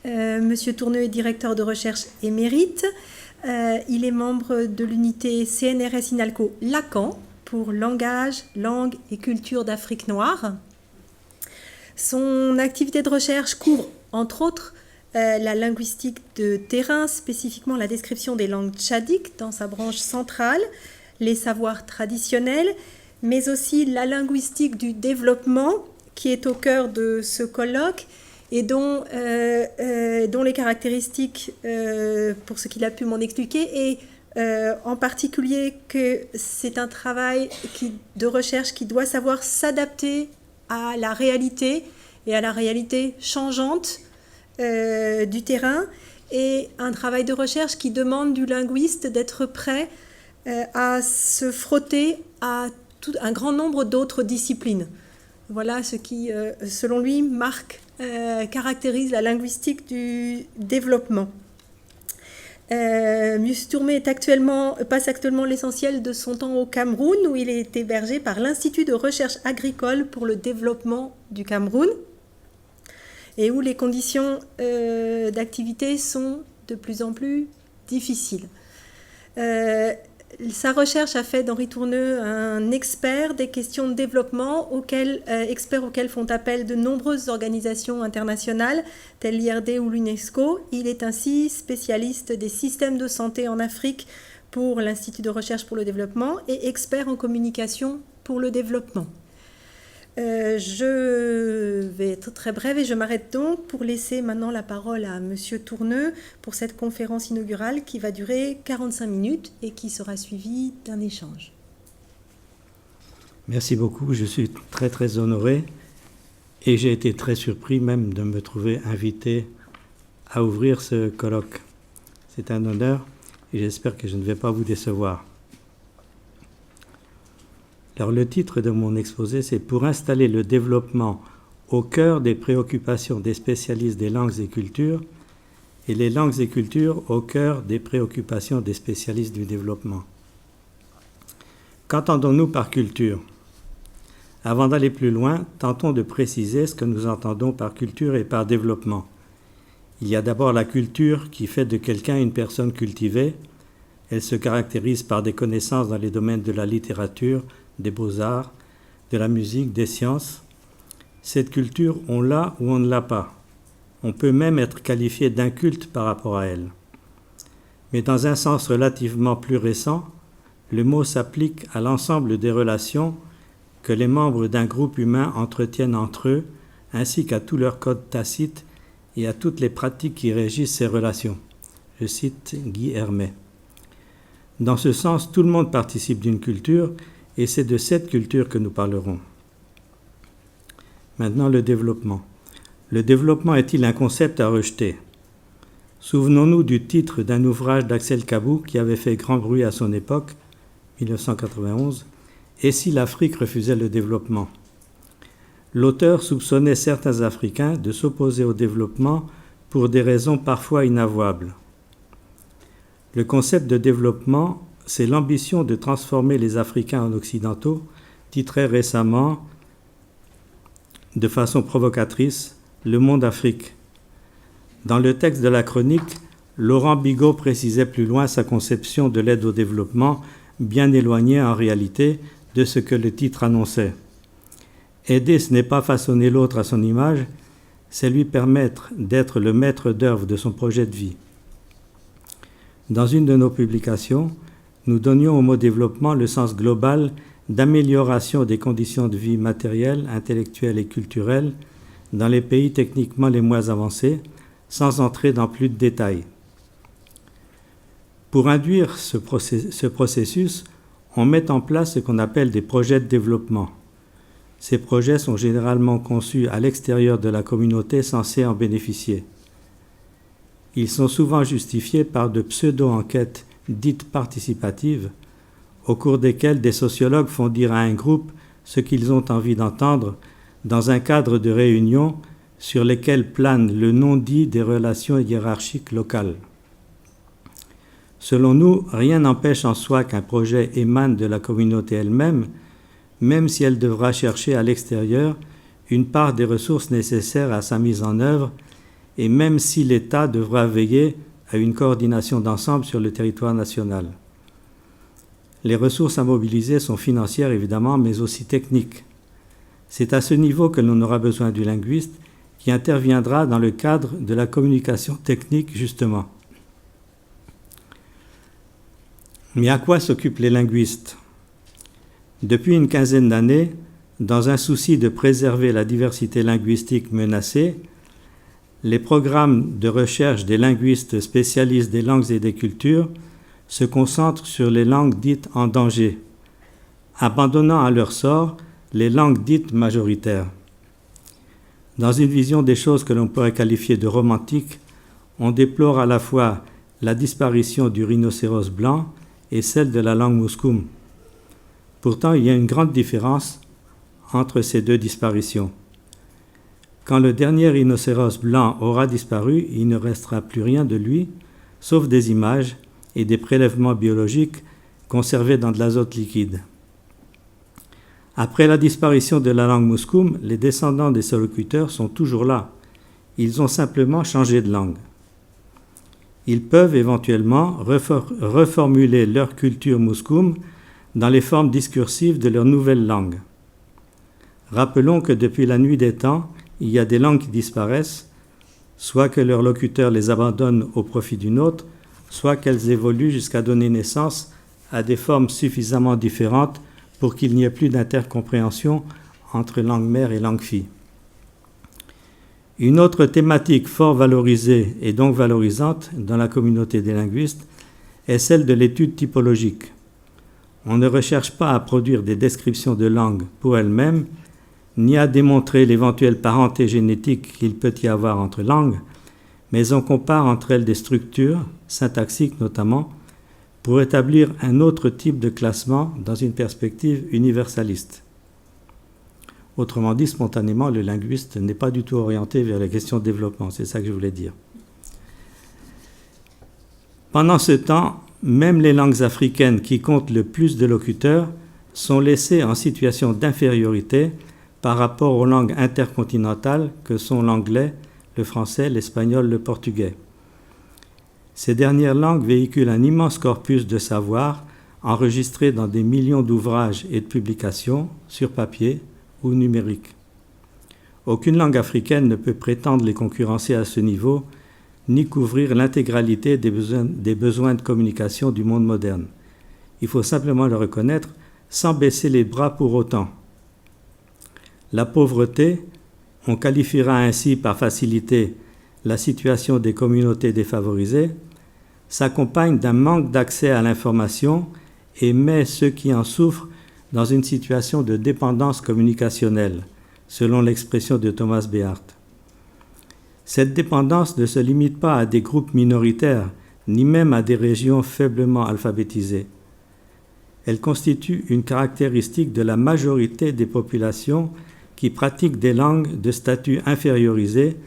Monsieur Tourneux est directeur de recherche émérite. Il est membre de l'unité CNRS INALCO Lacan pour langage, langue et culture d'Afrique noire. Son activité de recherche couvre, entre autres, la linguistique de terrain, spécifiquement la description des langues tchadiques dans sa branche centrale, les savoirs traditionnels, mais aussi la linguistique du développement qui est au cœur de ce colloque et dont les caractéristiques, pour ce qu'il a pu m'en expliquer, et en particulier que c'est un travail de recherche qui doit savoir s'adapter à la réalité et à la réalité changeante du terrain, et un travail de recherche qui demande du linguiste d'être prêt à se frotter à un grand nombre d'autres disciplines. Voilà ce qui, selon lui, caractérise la linguistique du développement. Monsieur Tourneux passe actuellement l'essentiel de son temps au Cameroun, où il est hébergé par l'Institut de recherche agricole pour le développement du Cameroun, et où les conditions d'activité sont de plus en plus difficiles. Sa recherche a fait d'Henri Tourneux un expert des questions de développement, expert auxquels font appel de nombreuses organisations internationales, telles l'IRD ou l'UNESCO. Il est ainsi spécialiste des systèmes de santé en Afrique pour l'Institut de recherche pour le développement et expert en communication pour le développement. Je vais être très brève et je m'arrête donc pour laisser maintenant la parole à Monsieur Tourneux pour cette conférence inaugurale qui va durer 45 minutes et qui sera suivie d'un échange. Merci beaucoup, je suis très très honoré et j'ai été très surpris même de me trouver invité à ouvrir ce colloque. C'est un honneur et j'espère que je ne vais pas vous décevoir. Alors, le titre de mon exposé, c'est « Pour installer le développement au cœur des préoccupations des spécialistes des langues et cultures et les langues et cultures au cœur des préoccupations des spécialistes du développement ». Qu'entendons-nous par culture ? Avant d'aller plus loin, tentons de préciser ce que nous entendons par culture et par développement. Il y a d'abord la culture qui fait de quelqu'un une personne cultivée. Elle se caractérise par des connaissances dans les domaines de la littérature, des beaux-arts, de la musique, des sciences. Cette culture, on l'a ou on ne l'a pas. On peut même être qualifié d'inculte par rapport à elle. Mais dans un sens relativement plus récent, le mot s'applique à l'ensemble des relations que les membres d'un groupe humain entretiennent entre eux, ainsi qu'à tous leurs codes tacites et à toutes les pratiques qui régissent ces relations. Je cite Guy Hermet. Dans ce sens, tout le monde participe d'une culture, et c'est de cette culture que nous parlerons. Maintenant, le développement. Le développement est-il un concept à rejeter ? Souvenons-nous du titre d'un ouvrage d'Axel Kabou qui avait fait grand bruit à son époque, 1991, « Et si l'Afrique refusait le développement ?» L'auteur soupçonnait certains Africains de s'opposer au développement pour des raisons parfois inavouables. Le concept de développement, c'est l'ambition de transformer les Africains en occidentaux, titrait récemment, de façon provocatrice, Le Monde Afrique. Dans le texte de la chronique, Laurent Bigot précisait plus loin sa conception de l'aide au développement, bien éloignée en réalité de ce que le titre annonçait. Aider, ce n'est pas façonner l'autre à son image, c'est lui permettre d'être le maître d'œuvre de son projet de vie. Dans une de nos publications, nous donnions au mot développement le sens global d'amélioration des conditions de vie matérielles, intellectuelles et culturelles dans les pays techniquement les moins avancés, sans entrer dans plus de détails. Pour induire ce processus, on met en place ce qu'on appelle des projets de développement. Ces projets sont généralement conçus à l'extérieur de la communauté censée en bénéficier. Ils sont souvent justifiés par de pseudo-enquêtes dites participatives, au cours desquelles des sociologues font dire à un groupe ce qu'ils ont envie d'entendre dans un cadre de réunion sur lesquelles plane le non-dit des relations hiérarchiques locales. Selon nous, rien n'empêche en soi qu'un projet émane de la communauté elle-même, même si elle devra chercher à l'extérieur une part des ressources nécessaires à sa mise en œuvre et même si l'État devra veiller à une coordination d'ensemble sur le territoire national. Les ressources à mobiliser sont financières évidemment, mais aussi techniques. C'est à ce niveau que l'on aura besoin du linguiste qui interviendra dans le cadre de la communication technique justement. Mais à quoi s'occupent les linguistes ? Depuis une quinzaine d'années, dans un souci de préserver la diversité linguistique menacée, les programmes de recherche des linguistes spécialistes des langues et des cultures se concentrent sur les langues dites en danger, abandonnant à leur sort les langues dites majoritaires. Dans une vision des choses que l'on pourrait qualifier de romantique, on déplore à la fois la disparition du rhinocéros blanc et celle de la langue mouscoum. Pourtant, il y a une grande différence entre ces deux disparitions. Quand le dernier rhinocéros blanc aura disparu, il ne restera plus rien de lui, sauf des images et des prélèvements biologiques conservés dans de l'azote liquide. Après la disparition de la langue mouscoum, les descendants des locuteurs sont toujours là. Ils ont simplement changé de langue. Ils peuvent éventuellement reformuler leur culture mouscoum dans les formes discursives de leur nouvelle langue. Rappelons que depuis la nuit des temps, il y a des langues qui disparaissent, soit que leur locuteur les abandonne au profit d'une autre, soit qu'elles évoluent jusqu'à donner naissance à des formes suffisamment différentes pour qu'il n'y ait plus d'intercompréhension entre langue mère et langue fille. Une autre thématique fort valorisée et donc valorisante dans la communauté des linguistes est celle de l'étude typologique. On ne recherche pas à produire des descriptions de langues pour elles-mêmes, ni à démontrer l'éventuelle parenté génétique qu'il peut y avoir entre langues, mais on compare entre elles des structures, syntaxiques notamment, pour établir un autre type de classement dans une perspective universaliste. Autrement dit, spontanément, le linguiste n'est pas du tout orienté vers les questions de développement, c'est ça que je voulais dire. Pendant ce temps, même les langues africaines qui comptent le plus de locuteurs sont laissées en situation d'infériorité par rapport aux langues intercontinentales que sont l'anglais, le français, l'espagnol, le portugais. Ces dernières langues véhiculent un immense corpus de savoir enregistré dans des millions d'ouvrages et de publications sur papier ou numérique. Aucune langue africaine ne peut prétendre les concurrencer à ce niveau, ni couvrir l'intégralité des besoins de communication du monde moderne. Il faut simplement le reconnaître sans baisser les bras pour autant. La pauvreté, on qualifiera ainsi par facilité la situation des communautés défavorisées, s'accompagne d'un manque d'accès à l'information et met ceux qui en souffrent dans une situation de dépendance communicationnelle, selon l'expression de Thomas Beart. Cette dépendance ne se limite pas à des groupes minoritaires, ni même à des régions faiblement alphabétisées. Elle constitue une caractéristique de la majorité des populations qui pratiquent des langues de statut infériorisé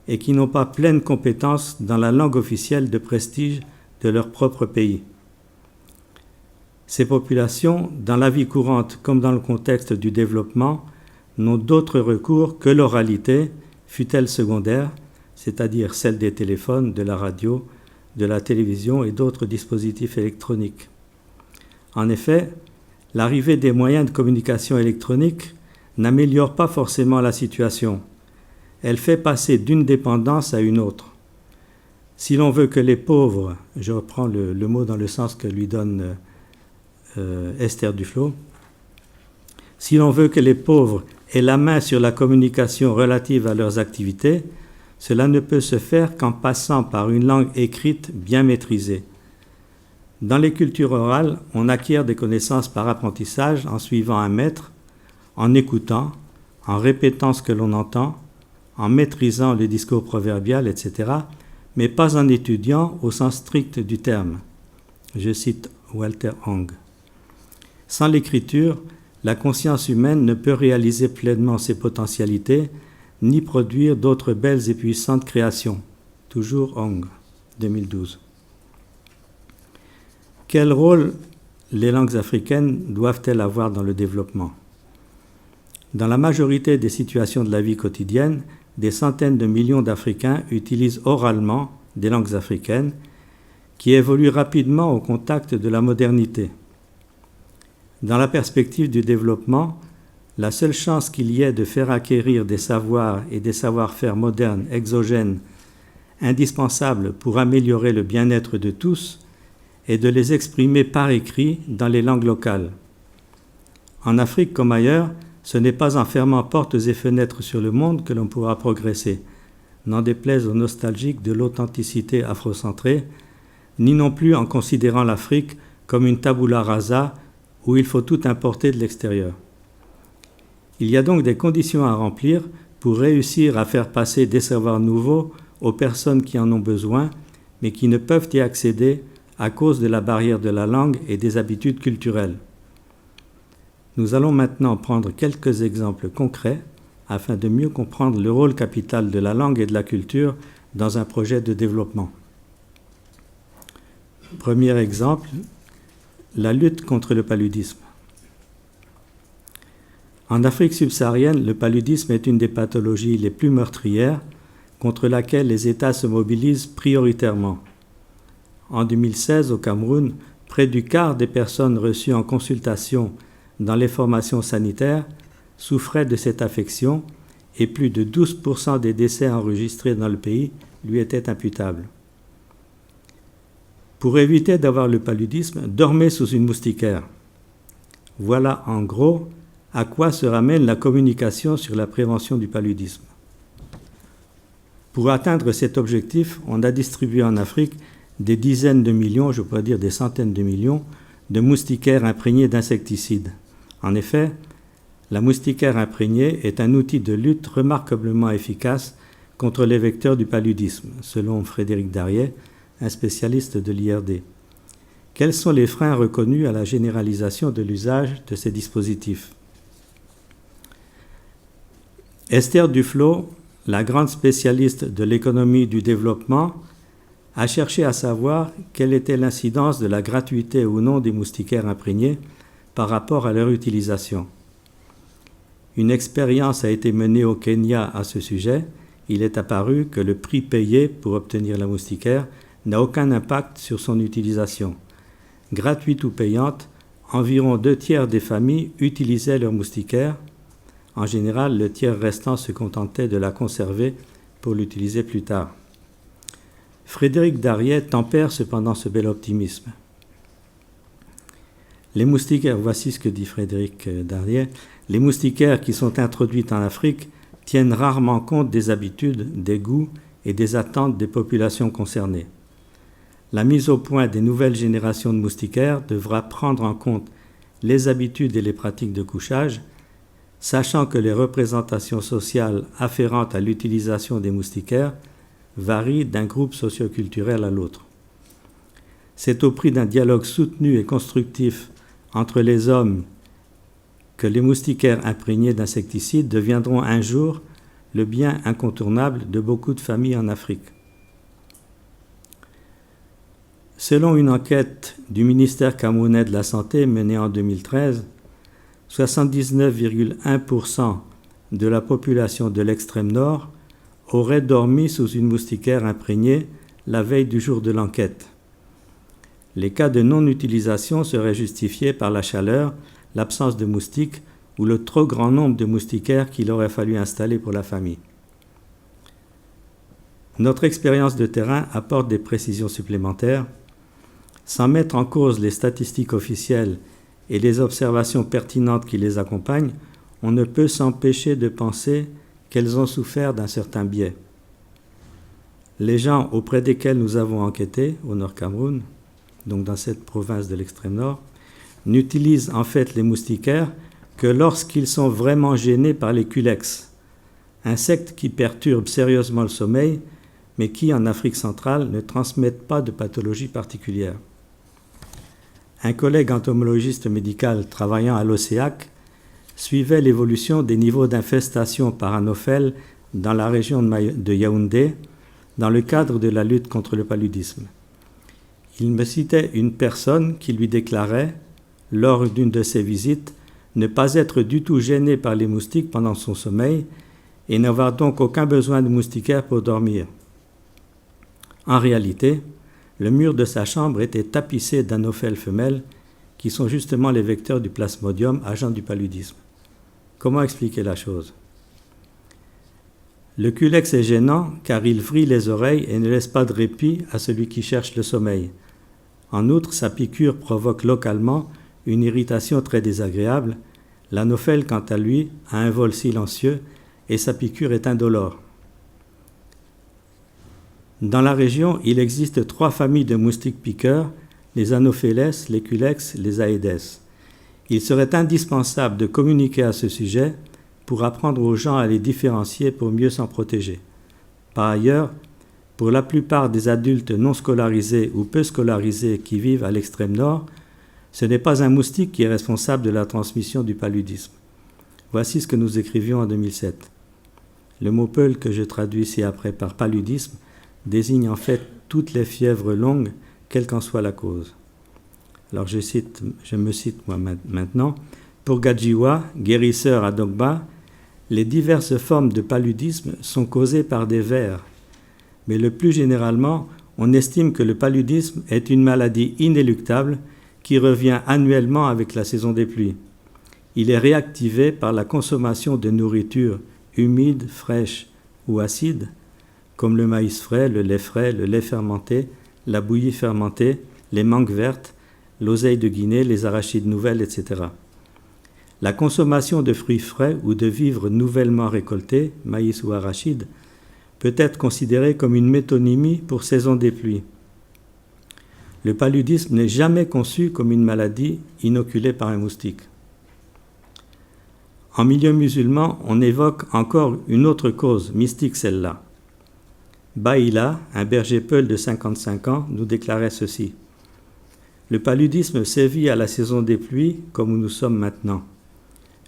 et qui n'ont pas pleine compétence dans la langue officielle de prestige de leur propre pays. Ces populations, dans la vie courante comme dans le contexte du développement, n'ont d'autre recours que l'oralité, fût-elle secondaire, c'est-à-dire celle des téléphones, de la radio, de la télévision et d'autres dispositifs électroniques. En effet, l'arrivée des moyens de communication électronique n'améliore pas forcément la situation. Elle fait passer d'une dépendance à une autre. Si l'on veut que les pauvres, je reprends le mot dans le sens que lui donne Esther Duflo, si l'on veut que les pauvres aient la main sur la communication relative à leurs activités, cela ne peut se faire qu'en passant par une langue écrite bien maîtrisée. Dans les cultures orales, on acquiert des connaissances par apprentissage en suivant un maître, en écoutant, en répétant ce que l'on entend, en maîtrisant le discours proverbial, etc., mais pas en étudiant au sens strict du terme. Je cite Walter Hong. Sans l'écriture, la conscience humaine ne peut réaliser pleinement ses potentialités, ni produire d'autres belles et puissantes créations. Toujours Hong, 2012. Quel rôle les langues africaines doivent-elles avoir dans le développement ? Dans la majorité des situations de la vie quotidienne, des centaines de millions d'Africains utilisent oralement des langues africaines qui évoluent rapidement au contact de la modernité. Dans la perspective du développement, la seule chance qu'il y ait de faire acquérir des savoirs et des savoir-faire modernes, exogènes, indispensables pour améliorer le bien-être de tous, est de les exprimer par écrit dans les langues locales. En Afrique comme ailleurs, ce n'est pas en fermant portes et fenêtres sur le monde que l'on pourra progresser, n'en déplaise aux nostalgiques de l'authenticité afrocentrée, ni non plus en considérant l'Afrique comme une tabula rasa où il faut tout importer de l'extérieur. Il y a donc des conditions à remplir pour réussir à faire passer des savoirs nouveaux aux personnes qui en ont besoin, mais qui ne peuvent y accéder à cause de la barrière de la langue et des habitudes culturelles. Nous allons maintenant prendre quelques exemples concrets afin de mieux comprendre le rôle capital de la langue et de la culture dans un projet de développement. Premier exemple, la lutte contre le paludisme. En Afrique subsaharienne, le paludisme est une des pathologies les plus meurtrières contre laquelle les États se mobilisent prioritairement. En 2016, au Cameroun, près du quart des personnes reçues en consultation dans les formations sanitaires souffraient de cette affection et plus de 12% des décès enregistrés dans le pays lui étaient imputables. Pour éviter d'avoir le paludisme, dormez sous une moustiquaire. Voilà en gros à quoi se ramène la communication sur la prévention du paludisme. Pour atteindre cet objectif, on a distribué en Afrique des dizaines de millions, je pourrais dire des centaines de millions, de moustiquaires imprégnés d'insecticides. En effet, la moustiquaire imprégnée est un outil de lutte remarquablement efficace contre les vecteurs du paludisme, selon Frédéric Dariet, un spécialiste de l'IRD. Quels sont les freins reconnus à la généralisation de l'usage de ces dispositifs ? Esther Duflo, la grande spécialiste de l'économie du développement, a cherché à savoir quelle était l'incidence de la gratuité ou non des moustiquaires imprégnés par rapport à leur utilisation. Une expérience a été menée au Kenya à ce sujet. Il est apparu que le prix payé pour obtenir la moustiquaire n'a aucun impact sur son utilisation. Gratuite ou payante, environ 2/3 des familles utilisaient leur moustiquaire. En général, le tiers restant se contentait de la conserver pour l'utiliser plus tard. Frédéric Dariet tempère cependant ce bel optimisme. Les moustiquaires, voici ce que dit Frédéric Dariet, les moustiquaires qui sont introduites en Afrique tiennent rarement compte des habitudes, des goûts et des attentes des populations concernées. La mise au point des nouvelles générations de moustiquaires devra prendre en compte les habitudes et les pratiques de couchage, sachant que les représentations sociales afférentes à l'utilisation des moustiquaires varient d'un groupe socioculturel à l'autre. C'est au prix d'un dialogue soutenu et constructif entre les hommes que les moustiquaires imprégnés d'insecticides deviendront un jour le bien incontournable de beaucoup de familles en Afrique. Selon une enquête du ministère camerounais de la Santé menée en 2013, 79,1% de la population de l'extrême nord aurait dormi sous une moustiquaire imprégnée la veille du jour de l'enquête. Les cas de non-utilisation seraient justifiés par la chaleur, l'absence de moustiques ou le trop grand nombre de moustiquaires qu'il aurait fallu installer pour la famille. Notre expérience de terrain apporte des précisions supplémentaires. Sans mettre en cause les statistiques officielles et les observations pertinentes qui les accompagnent, on ne peut s'empêcher de penser qu'elles ont souffert d'un certain biais. Les gens auprès desquels nous avons enquêté, au Nord Cameroun, donc dans cette province de l'extrême nord, n'utilisent en fait les moustiquaires que lorsqu'ils sont vraiment gênés par les culex, insectes qui perturbent sérieusement le sommeil, mais qui, en Afrique centrale, ne transmettent pas de pathologie particulière. Un collègue entomologiste médical travaillant à l'OCEAC suivait l'évolution des niveaux d'infestation par anophèles dans la région de Yaoundé dans le cadre de la lutte contre le paludisme. Il me citait une personne qui lui déclarait, lors d'une de ses visites, ne pas être du tout gênée par les moustiques pendant son sommeil et n'avoir donc aucun besoin de moustiquaire pour dormir. En réalité, le mur de sa chambre était tapissé d'anophèles femelles qui sont justement les vecteurs du plasmodium, agent du paludisme. Comment expliquer la chose ? Le culex est gênant car il vrille les oreilles et ne laisse pas de répit à celui qui cherche le sommeil. En outre, sa piqûre provoque localement une irritation très désagréable. L'anophèle, quant à lui, a un vol silencieux et sa piqûre est indolore. Dans la région, il existe 3 familles de moustiques piqueurs, les Anopheles, les Culex, les Aedes. Il serait indispensable de communiquer à ce sujet pour apprendre aux gens à les différencier pour mieux s'en protéger. Par ailleurs, pour la plupart des adultes non scolarisés ou peu scolarisés qui vivent à l'extrême nord, ce n'est pas un moustique qui est responsable de la transmission du paludisme. Voici ce que nous écrivions en 2007. Le mot peul que je traduis ci-après par paludisme désigne en fait toutes les fièvres longues, quelle qu'en soit la cause. Alors je me cite moi maintenant. Pour Gajiwa, guérisseur à Dogba, les diverses formes de paludisme sont causées par des vers. Mais le plus généralement, on estime que le paludisme est une maladie inéluctable qui revient annuellement avec la saison des pluies. Il est réactivé par la consommation de nourriture humide, fraîche ou acide, comme le maïs frais, le lait fermenté, la bouillie fermentée, les mangues vertes, l'oseille de Guinée, les arachides nouvelles, etc. La consommation de fruits frais ou de vivres nouvellement récoltés, maïs ou arachides, peut être considérée comme une métonymie pour saison des pluies. Le paludisme n'est jamais conçu comme une maladie inoculée par un moustique. En milieu musulman, on évoque encore une autre cause, mystique celle-là. Baïla, un berger peul de 55 ans, nous déclarait ceci. Le paludisme sévit à la saison des pluies comme où nous sommes maintenant.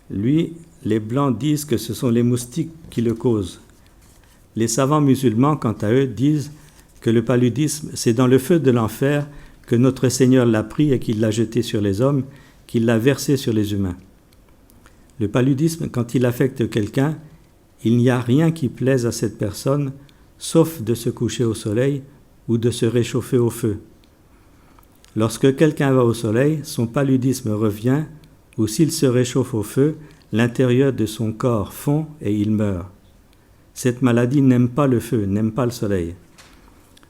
Lui, les Blancs disent que ce sont les moustiques qui le causent. Les savants musulmans, quant à eux, disent que le paludisme, c'est dans le feu de l'enfer que notre Seigneur l'a pris et qu'il l'a jeté sur les hommes, qu'il l'a versé sur les humains. Le paludisme, quand il affecte quelqu'un, il n'y a rien qui plaise à cette personne, sauf de se coucher au soleil ou de se réchauffer au feu. Lorsque quelqu'un va au soleil, son paludisme revient, ou s'il se réchauffe au feu, l'intérieur de son corps fond et il meurt. Cette maladie n'aime pas le feu, n'aime pas le soleil.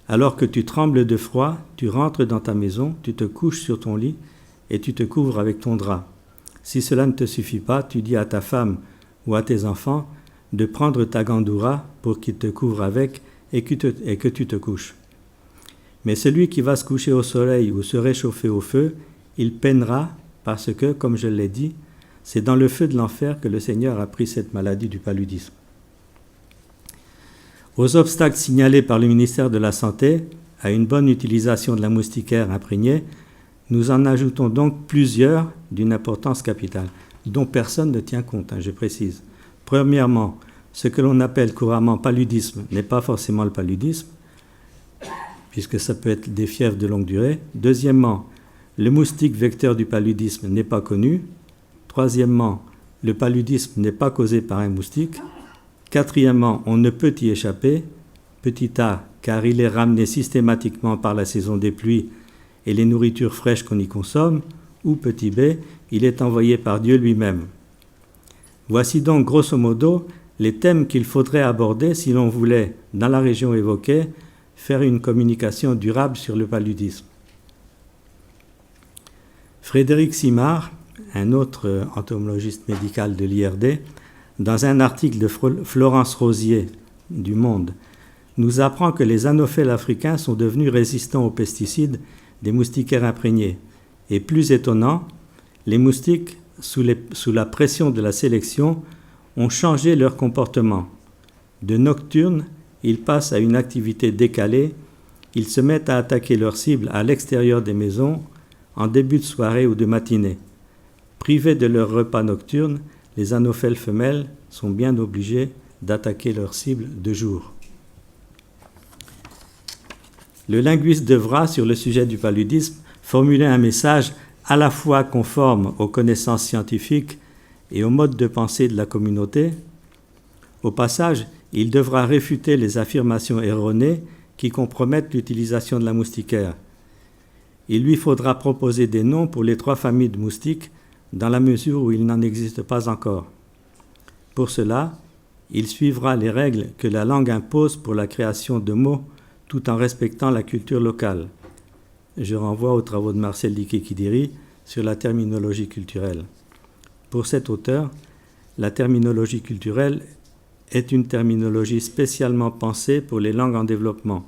Alors que tu trembles de froid, tu rentres dans ta maison, tu te couches sur ton lit et tu te couvres avec ton drap. Si cela ne te suffit pas, tu dis à ta femme ou à tes enfants de prendre ta gandoura pour qu'ils te couvrent avec et que tu te couches. Mais celui qui va se coucher au soleil ou se réchauffer au feu, il peinera parce que, comme je l'ai dit, c'est dans le feu de l'enfer que le Seigneur a pris cette maladie du paludisme. Aux obstacles signalés par le ministère de la Santé à une bonne utilisation de la moustiquaire imprégnée, nous en ajoutons donc plusieurs d'une importance capitale, dont personne ne tient compte, je précise. Premièrement, ce que l'on appelle couramment paludisme n'est pas forcément le paludisme, puisque ça peut être des fièvres de longue durée. Deuxièmement, le moustique vecteur du paludisme n'est pas connu. Troisièmement, le paludisme n'est pas causé par un moustique. Quatrièmement, on ne peut y échapper. Petit a, car il est ramené systématiquement par la saison des pluies et les nourritures fraîches qu'on y consomme. Ou petit b, il est envoyé par Dieu lui-même. Voici donc, grosso modo, les thèmes qu'il faudrait aborder si l'on voulait, dans la région évoquée, faire une communication durable sur le paludisme. Frédéric Simard, un autre entomologiste médical de l'IRD, dans un article de Florence Rosier du Monde, nous apprend que les anophèles africains sont devenus résistants aux pesticides des moustiquaires imprégnés. Et plus étonnant, les moustiques, sous la pression de la sélection, ont changé leur comportement. De nocturnes, ils passent à une activité décalée, ils se mettent à attaquer leurs cibles à l'extérieur des maisons, en début de soirée ou de matinée. Privés de leur repas nocturne, les anophèles femelles sont bien obligées d'attaquer leurs cibles de jour. Le linguiste devra, sur le sujet du paludisme, formuler un message à la fois conforme aux connaissances scientifiques et au mode de pensée de la communauté. Au passage, il devra réfuter les affirmations erronées qui compromettent l'utilisation de la moustiquaire. Il lui faudra proposer des noms pour les 3 familles de moustiques dans la mesure où il n'en existe pas encore. Pour cela, il suivra les règles que la langue impose pour la création de mots tout en respectant la culture locale. Je renvoie aux travaux de Marcel Diké-Kidiri sur la terminologie culturelle. Pour cet auteur, la terminologie culturelle est une terminologie spécialement pensée pour les langues en développement.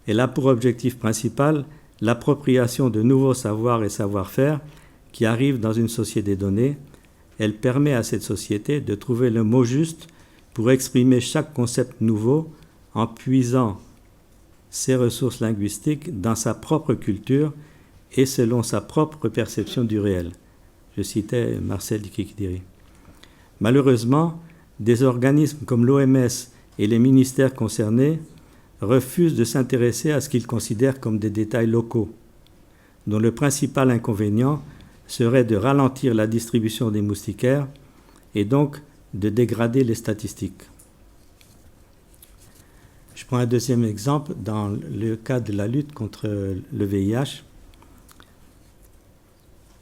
Elle a pour objectif principal l'appropriation de nouveaux savoirs et savoir-faire qui arrivent dans une société donnée. Elle permet à cette société de trouver le mot juste pour exprimer chaque concept nouveau en puisant ses ressources linguistiques dans sa propre culture et selon sa propre perception du réel. Je citais Marcel Diké-Kidiri. Malheureusement, des organismes comme l'OMS et les ministères concernés refusent de s'intéresser à ce qu'ils considèrent comme des détails locaux, dont le principal inconvénient serait de ralentir la distribution des moustiquaires et donc de dégrader les statistiques. Je prends un deuxième exemple dans le cas de la lutte contre le VIH.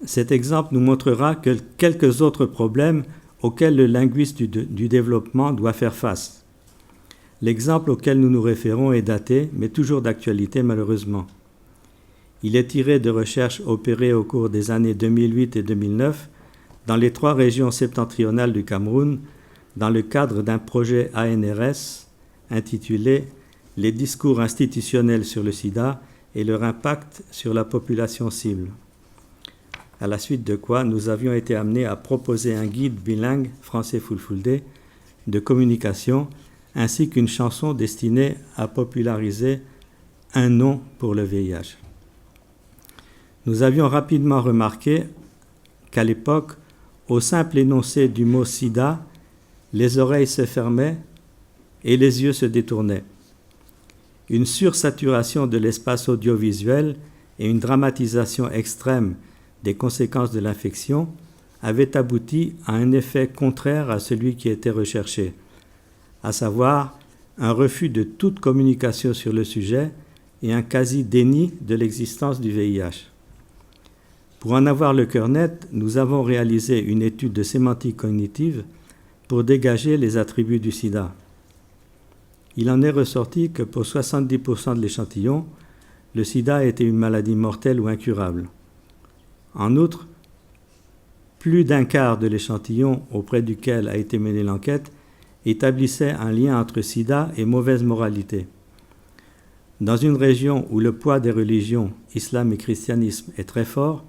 Cet exemple nous montrera que quelques autres problèmes auxquels le linguiste du développement doit faire face. L'exemple auquel nous nous référons est daté, mais toujours d'actualité malheureusement. Il est tiré de recherches opérées au cours des années 2008 et 2009 dans les 3 régions septentrionales du Cameroun, dans le cadre d'un projet ANRS intitulé « Les discours institutionnels sur le sida et leur impact sur la population cible ». À la suite de quoi nous avions été amenés à proposer un guide bilingue français-fulfulde de communication ainsi qu'une chanson destinée à populariser un nom pour le VIH. Nous avions rapidement remarqué qu'à l'époque, au simple énoncé du mot sida, les oreilles se fermaient et les yeux se détournaient. Une sursaturation de l'espace audiovisuel et une dramatisation extrême des conséquences de l'infection avaient abouti à un effet contraire à celui qui était recherché, à savoir un refus de toute communication sur le sujet et un quasi-déni de l'existence du VIH. Pour en avoir le cœur net, nous avons réalisé une étude de sémantique cognitive pour dégager les attributs du sida. Il en est ressorti que pour 70% de l'échantillon, le sida était une maladie mortelle ou incurable. En outre, plus d'un quart de l'échantillon auprès duquel a été menée l'enquête établissait un lien entre sida et mauvaise moralité. Dans une région où le poids des religions, islam et christianisme, est très fort,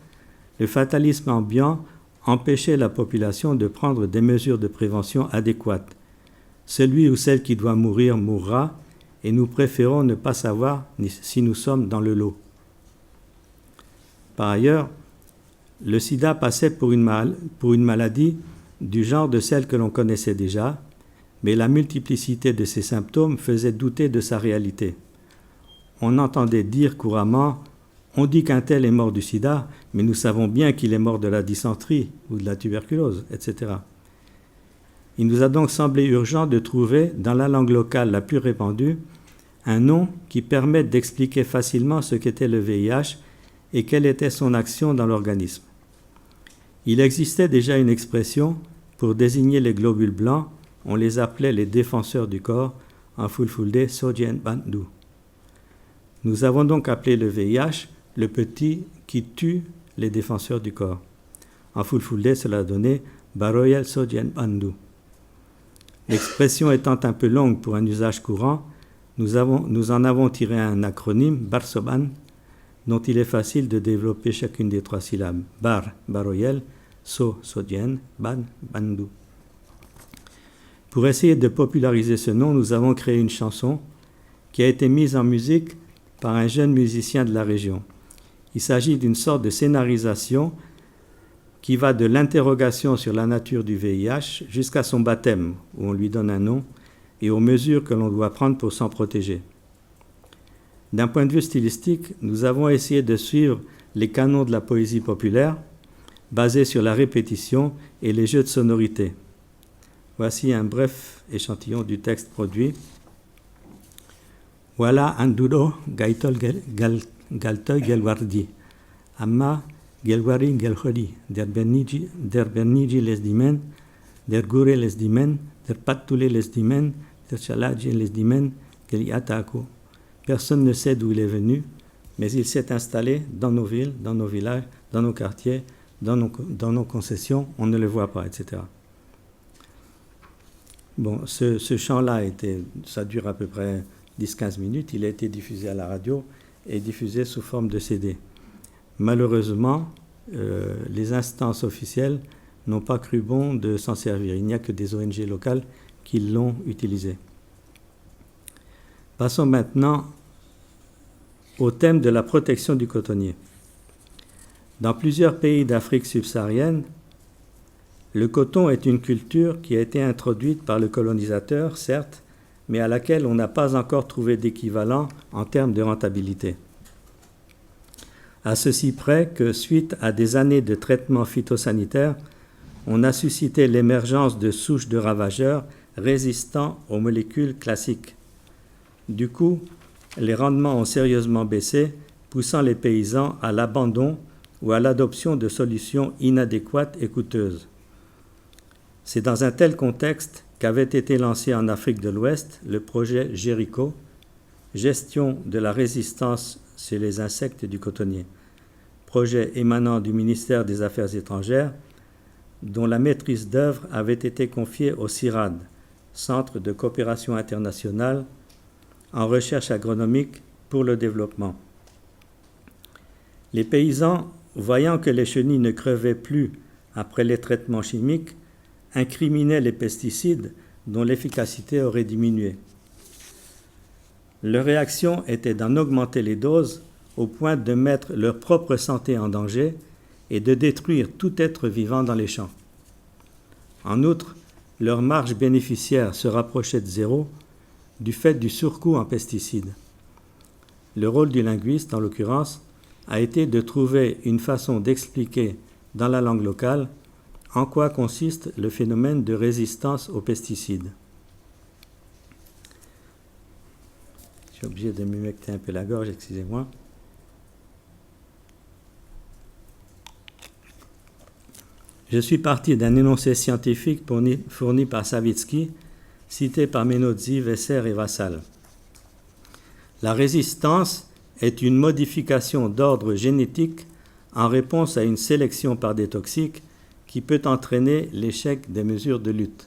le fatalisme ambiant empêchait la population de prendre des mesures de prévention adéquates. Celui ou celle qui doit mourir mourra, et nous préférons ne pas savoir si nous sommes dans le lot. Par ailleurs, le sida passait pour une maladie du genre de celle que l'on connaissait déjà, mais la multiplicité de ses symptômes faisait douter de sa réalité. On entendait dire couramment « on dit qu'un tel est mort du sida, mais nous savons bien qu'il est mort de la dysenterie ou de la tuberculose, etc. » Il nous a donc semblé urgent de trouver, dans la langue locale la plus répandue, un nom qui permette d'expliquer facilement ce qu'était le VIH et quelle était son action dans l'organisme. Il existait déjà une expression pour désigner les globules blancs, on les appelait les défenseurs du corps, en fulfulde Sojien Bandu. Nous avons donc appelé le VIH le petit qui tue les défenseurs du corps. En fulfulde, cela donnait Baroyel Sojien Bandu. L'expression étant un peu longue pour un usage courant, nous en avons tiré un acronyme, Barsoban, dont il est facile de développer chacune des 3 syllabes. Bar, Baroyel, So, Sodien, Ban, Bandu. Pour essayer de populariser ce nom, nous avons créé une chanson qui a été mise en musique par un jeune musicien de la région. Il s'agit d'une sorte de scénarisation qui va de l'interrogation sur la nature du VIH jusqu'à son baptême, où on lui donne un nom, et aux mesures que l'on doit prendre pour s'en protéger. D'un point de vue stylistique, nous avons essayé de suivre les canons de la poésie populaire, basés sur la répétition et les jeux de sonorité. Voici un bref échantillon du texte produit. Voilà anduro gaitol galtoy gelwardi. Amma gelwari gelhori der bernigi les dimen, der gure les dimen, der patule les dimen, der chalaji les dimen, geliataku. Personne ne sait d'où il est venu, mais il s'est installé dans nos villes, dans nos villages, dans nos quartiers, dans nos concessions, on ne le voit pas, etc. Bon, ce chant-là, ça dure à peu près 10-15 minutes. Il a été diffusé à la radio et diffusé sous forme de CD. Malheureusement, les instances officielles n'ont pas cru bon de s'en servir. Il n'y a que des ONG locales qui l'ont utilisé. Passons maintenant au thème de la protection du cotonnier. Dans plusieurs pays d'Afrique subsaharienne, le coton est une culture qui a été introduite par le colonisateur, certes, mais à laquelle on n'a pas encore trouvé d'équivalent en termes de rentabilité. À ceci près que, suite à des années de traitement phytosanitaire, on a suscité l'émergence de souches de ravageurs résistants aux molécules classiques. Du coup, les rendements ont sérieusement baissé, poussant les paysans à l'abandon ou à l'adoption de solutions inadéquates et coûteuses. C'est dans un tel contexte qu'avait été lancé en Afrique de l'Ouest le projet Jericho, gestion de la résistance chez les insectes du cotonnier, projet émanant du ministère des Affaires étrangères, dont la maîtrise d'œuvre avait été confiée au CIRAD, Centre de coopération internationale en recherche agronomique pour le développement. Les paysans, voyant que les chenilles ne crevaient plus après les traitements chimiques, incriminaient les pesticides dont l'efficacité aurait diminué. Leur réaction était d'en augmenter les doses au point de mettre leur propre santé en danger et de détruire tout être vivant dans les champs. En outre, leur marge bénéficiaire se rapprochait de zéro du fait du surcoût en pesticides. Le rôle du linguiste, en l'occurrence, a été de trouver une façon d'expliquer dans la langue locale en quoi consiste le phénomène de résistance aux pesticides. Je suis obligé de m'humecter un peu la gorge, excusez-moi. Je suis parti d'un énoncé scientifique fourni par Savitsky, cité par Menozzi, Vesser et Vassal. La résistance est une modification d'ordre génétique en réponse à une sélection par des toxiques qui peut entraîner l'échec des mesures de lutte.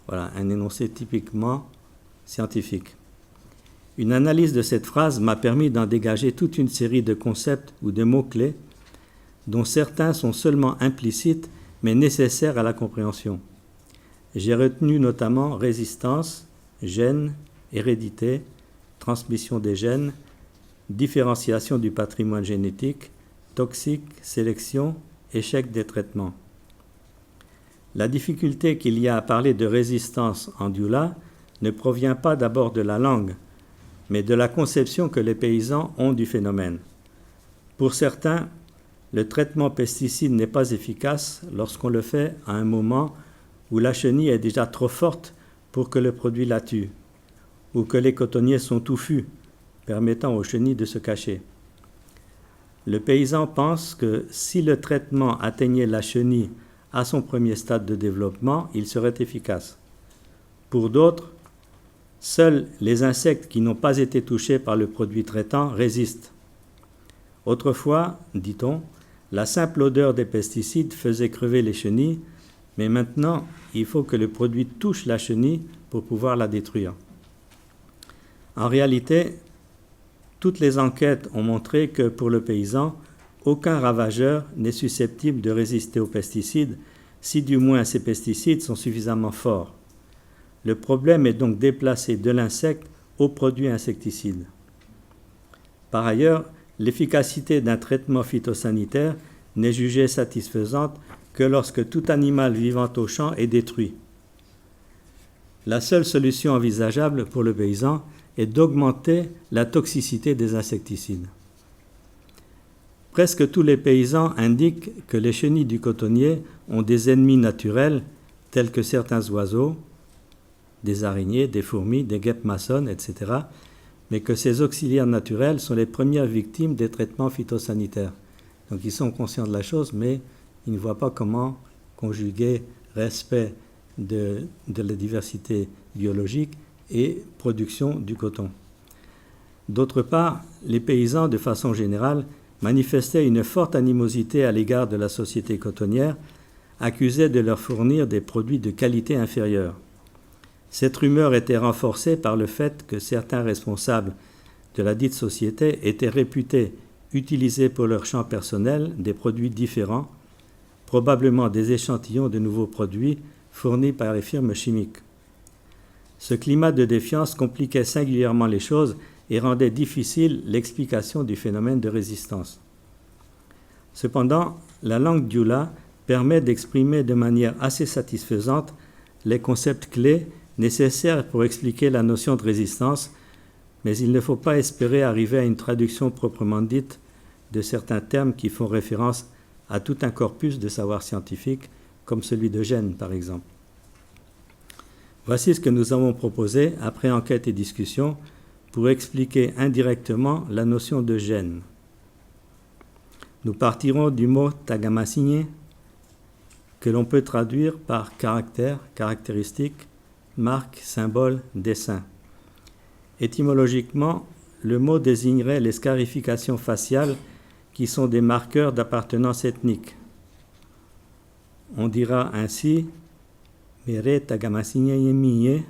Voilà, un énoncé typiquement scientifique. Une analyse de cette phrase m'a permis d'en dégager toute une série de concepts ou de mots-clés dont certains sont seulement implicites mais nécessaires à la compréhension. J'ai retenu notamment résistance, gènes, hérédité, transmission des gènes, différenciation du patrimoine génétique, toxique, sélection, échec des traitements. La difficulté qu'il y a à parler de résistance en Dioula ne provient pas d'abord de la langue, mais de la conception que les paysans ont du phénomène. Pour certains, le traitement pesticide n'est pas efficace lorsqu'on le fait à un moment où la chenille est déjà trop forte pour que le produit la tue, ou que les cotonniers sont touffus, permettant aux chenilles de se cacher. Le paysan pense que si le traitement atteignait la chenille à son premier stade de développement, il serait efficace. Pour d'autres, seuls les insectes qui n'ont pas été touchés par le produit traitant résistent. Autrefois, dit-on, la simple odeur des pesticides faisait crever les chenilles, mais maintenant, il faut que le produit touche la chenille pour pouvoir la détruire. En réalité, toutes les enquêtes ont montré que pour le paysan, aucun ravageur n'est susceptible de résister aux pesticides, si du moins ces pesticides sont suffisamment forts. Le problème est donc déplacé de l'insecte au produit insecticide. Par ailleurs, l'efficacité d'un traitement phytosanitaire n'est jugée satisfaisante que lorsque tout animal vivant au champ est détruit. La seule solution envisageable pour le paysan est d'augmenter la toxicité des insecticides. Presque tous les paysans indiquent que les chenilles du cotonnier ont des ennemis naturels, tels que certains oiseaux, des araignées, des fourmis, des guêpes maçonnes, etc., mais que ces auxiliaires naturels sont les premières victimes des traitements phytosanitaires. Donc ils sont conscients de la chose, mais ils ne voient pas comment conjuguer respect de la diversité biologique et production du coton. D'autre part, les paysans, de façon générale, manifestaient une forte animosité à l'égard de la société cotonnière, accusée de leur fournir des produits de qualité inférieure. Cette rumeur était renforcée par le fait que certains responsables de la dite société étaient réputés utiliser pour leur champ personnel des produits différents, probablement des échantillons de nouveaux produits fournis par les firmes chimiques. Ce climat de défiance compliquait singulièrement les choses et rendait difficile l'explication du phénomène de résistance. Cependant, la langue dioula permet d'exprimer de manière assez satisfaisante les concepts clés nécessaires pour expliquer la notion de résistance, mais il ne faut pas espérer arriver à une traduction proprement dite de certains termes qui font référence à tout un corpus de savoir scientifique, comme celui de gène par exemple. Voici ce que nous avons proposé, après enquête et discussion, pour expliquer indirectement la notion de gène. Nous partirons du mot tagamassigné, que l'on peut traduire par caractère, caractéristique, marque, symbole, dessin. Étymologiquement, le mot désignerait les scarifications faciales qui sont des marqueurs d'appartenance ethnique. On dira ainsi Mere tagamassigné yemiye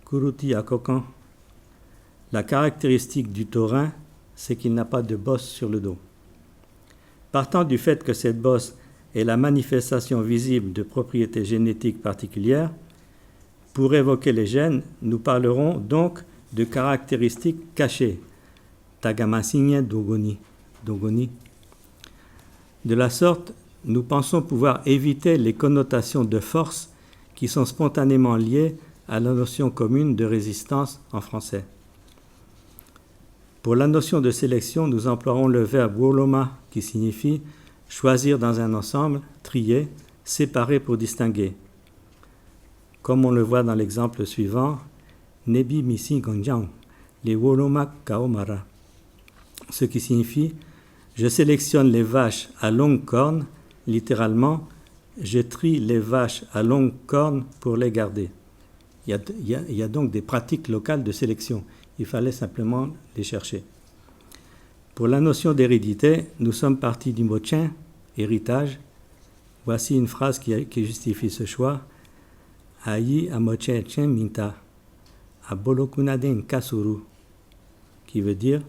kuruti akokan. La caractéristique du taurin, c'est qu'il n'a pas de bosse sur le dos. Partant du fait que cette bosse est la manifestation visible de propriétés génétiques particulières, pour évoquer les gènes, nous parlerons donc de caractéristiques cachées. Tagamassigné dogoni. De la sorte, nous pensons pouvoir éviter les connotations de force qui sont spontanément liées à la notion commune de résistance en français. Pour la notion de sélection, nous emploierons le verbe woloma qui signifie choisir dans un ensemble, trier, séparer pour distinguer. Comme on le voit dans l'exemple suivant, Nebi misi gonjang, les woloma kaomara, ce qui signifie je sélectionne les vaches à longues cornes, littéralement, je trie les vaches à longues cornes pour les garder. Il y a donc des pratiques locales de sélection. Il fallait simplement les chercher. Pour la notion d'hérédité, nous sommes partis du mot chen, héritage. Voici une phrase qui justifie ce choix. Ayi amoche chen minta, abolokunaden kasuru, qui veut dire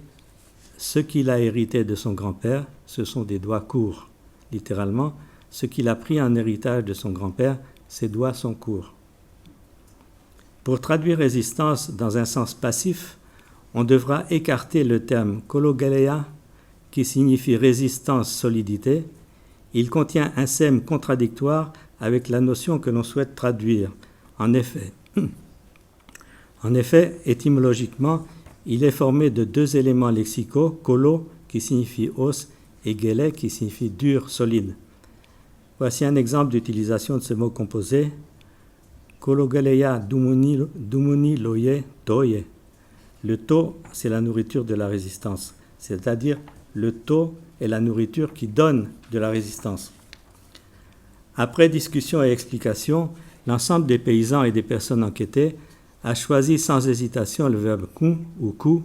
ce qu'il a hérité de son grand-père, ce sont des doigts courts. Littéralement, ce qu'il a pris en héritage de son grand-père, ses doigts sont courts. Pour traduire résistance dans un sens passif, on devra écarter le terme kologaleia, qui signifie résistance, solidité. Il contient un sème contradictoire avec la notion que l'on souhaite traduire. En effet, étymologiquement, il est formé de deux éléments lexicaux, kolo, qui signifie os, et gele, qui signifie dur, solide. Voici un exemple d'utilisation de ce mot composé. Kologaleya dumuni loye toye. Le to, c'est la nourriture de la résistance, c'est-à-dire le to est la nourriture qui donne de la résistance. Après discussion et explication, l'ensemble des paysans et des personnes enquêtées a choisi sans hésitation le verbe ku ou ku,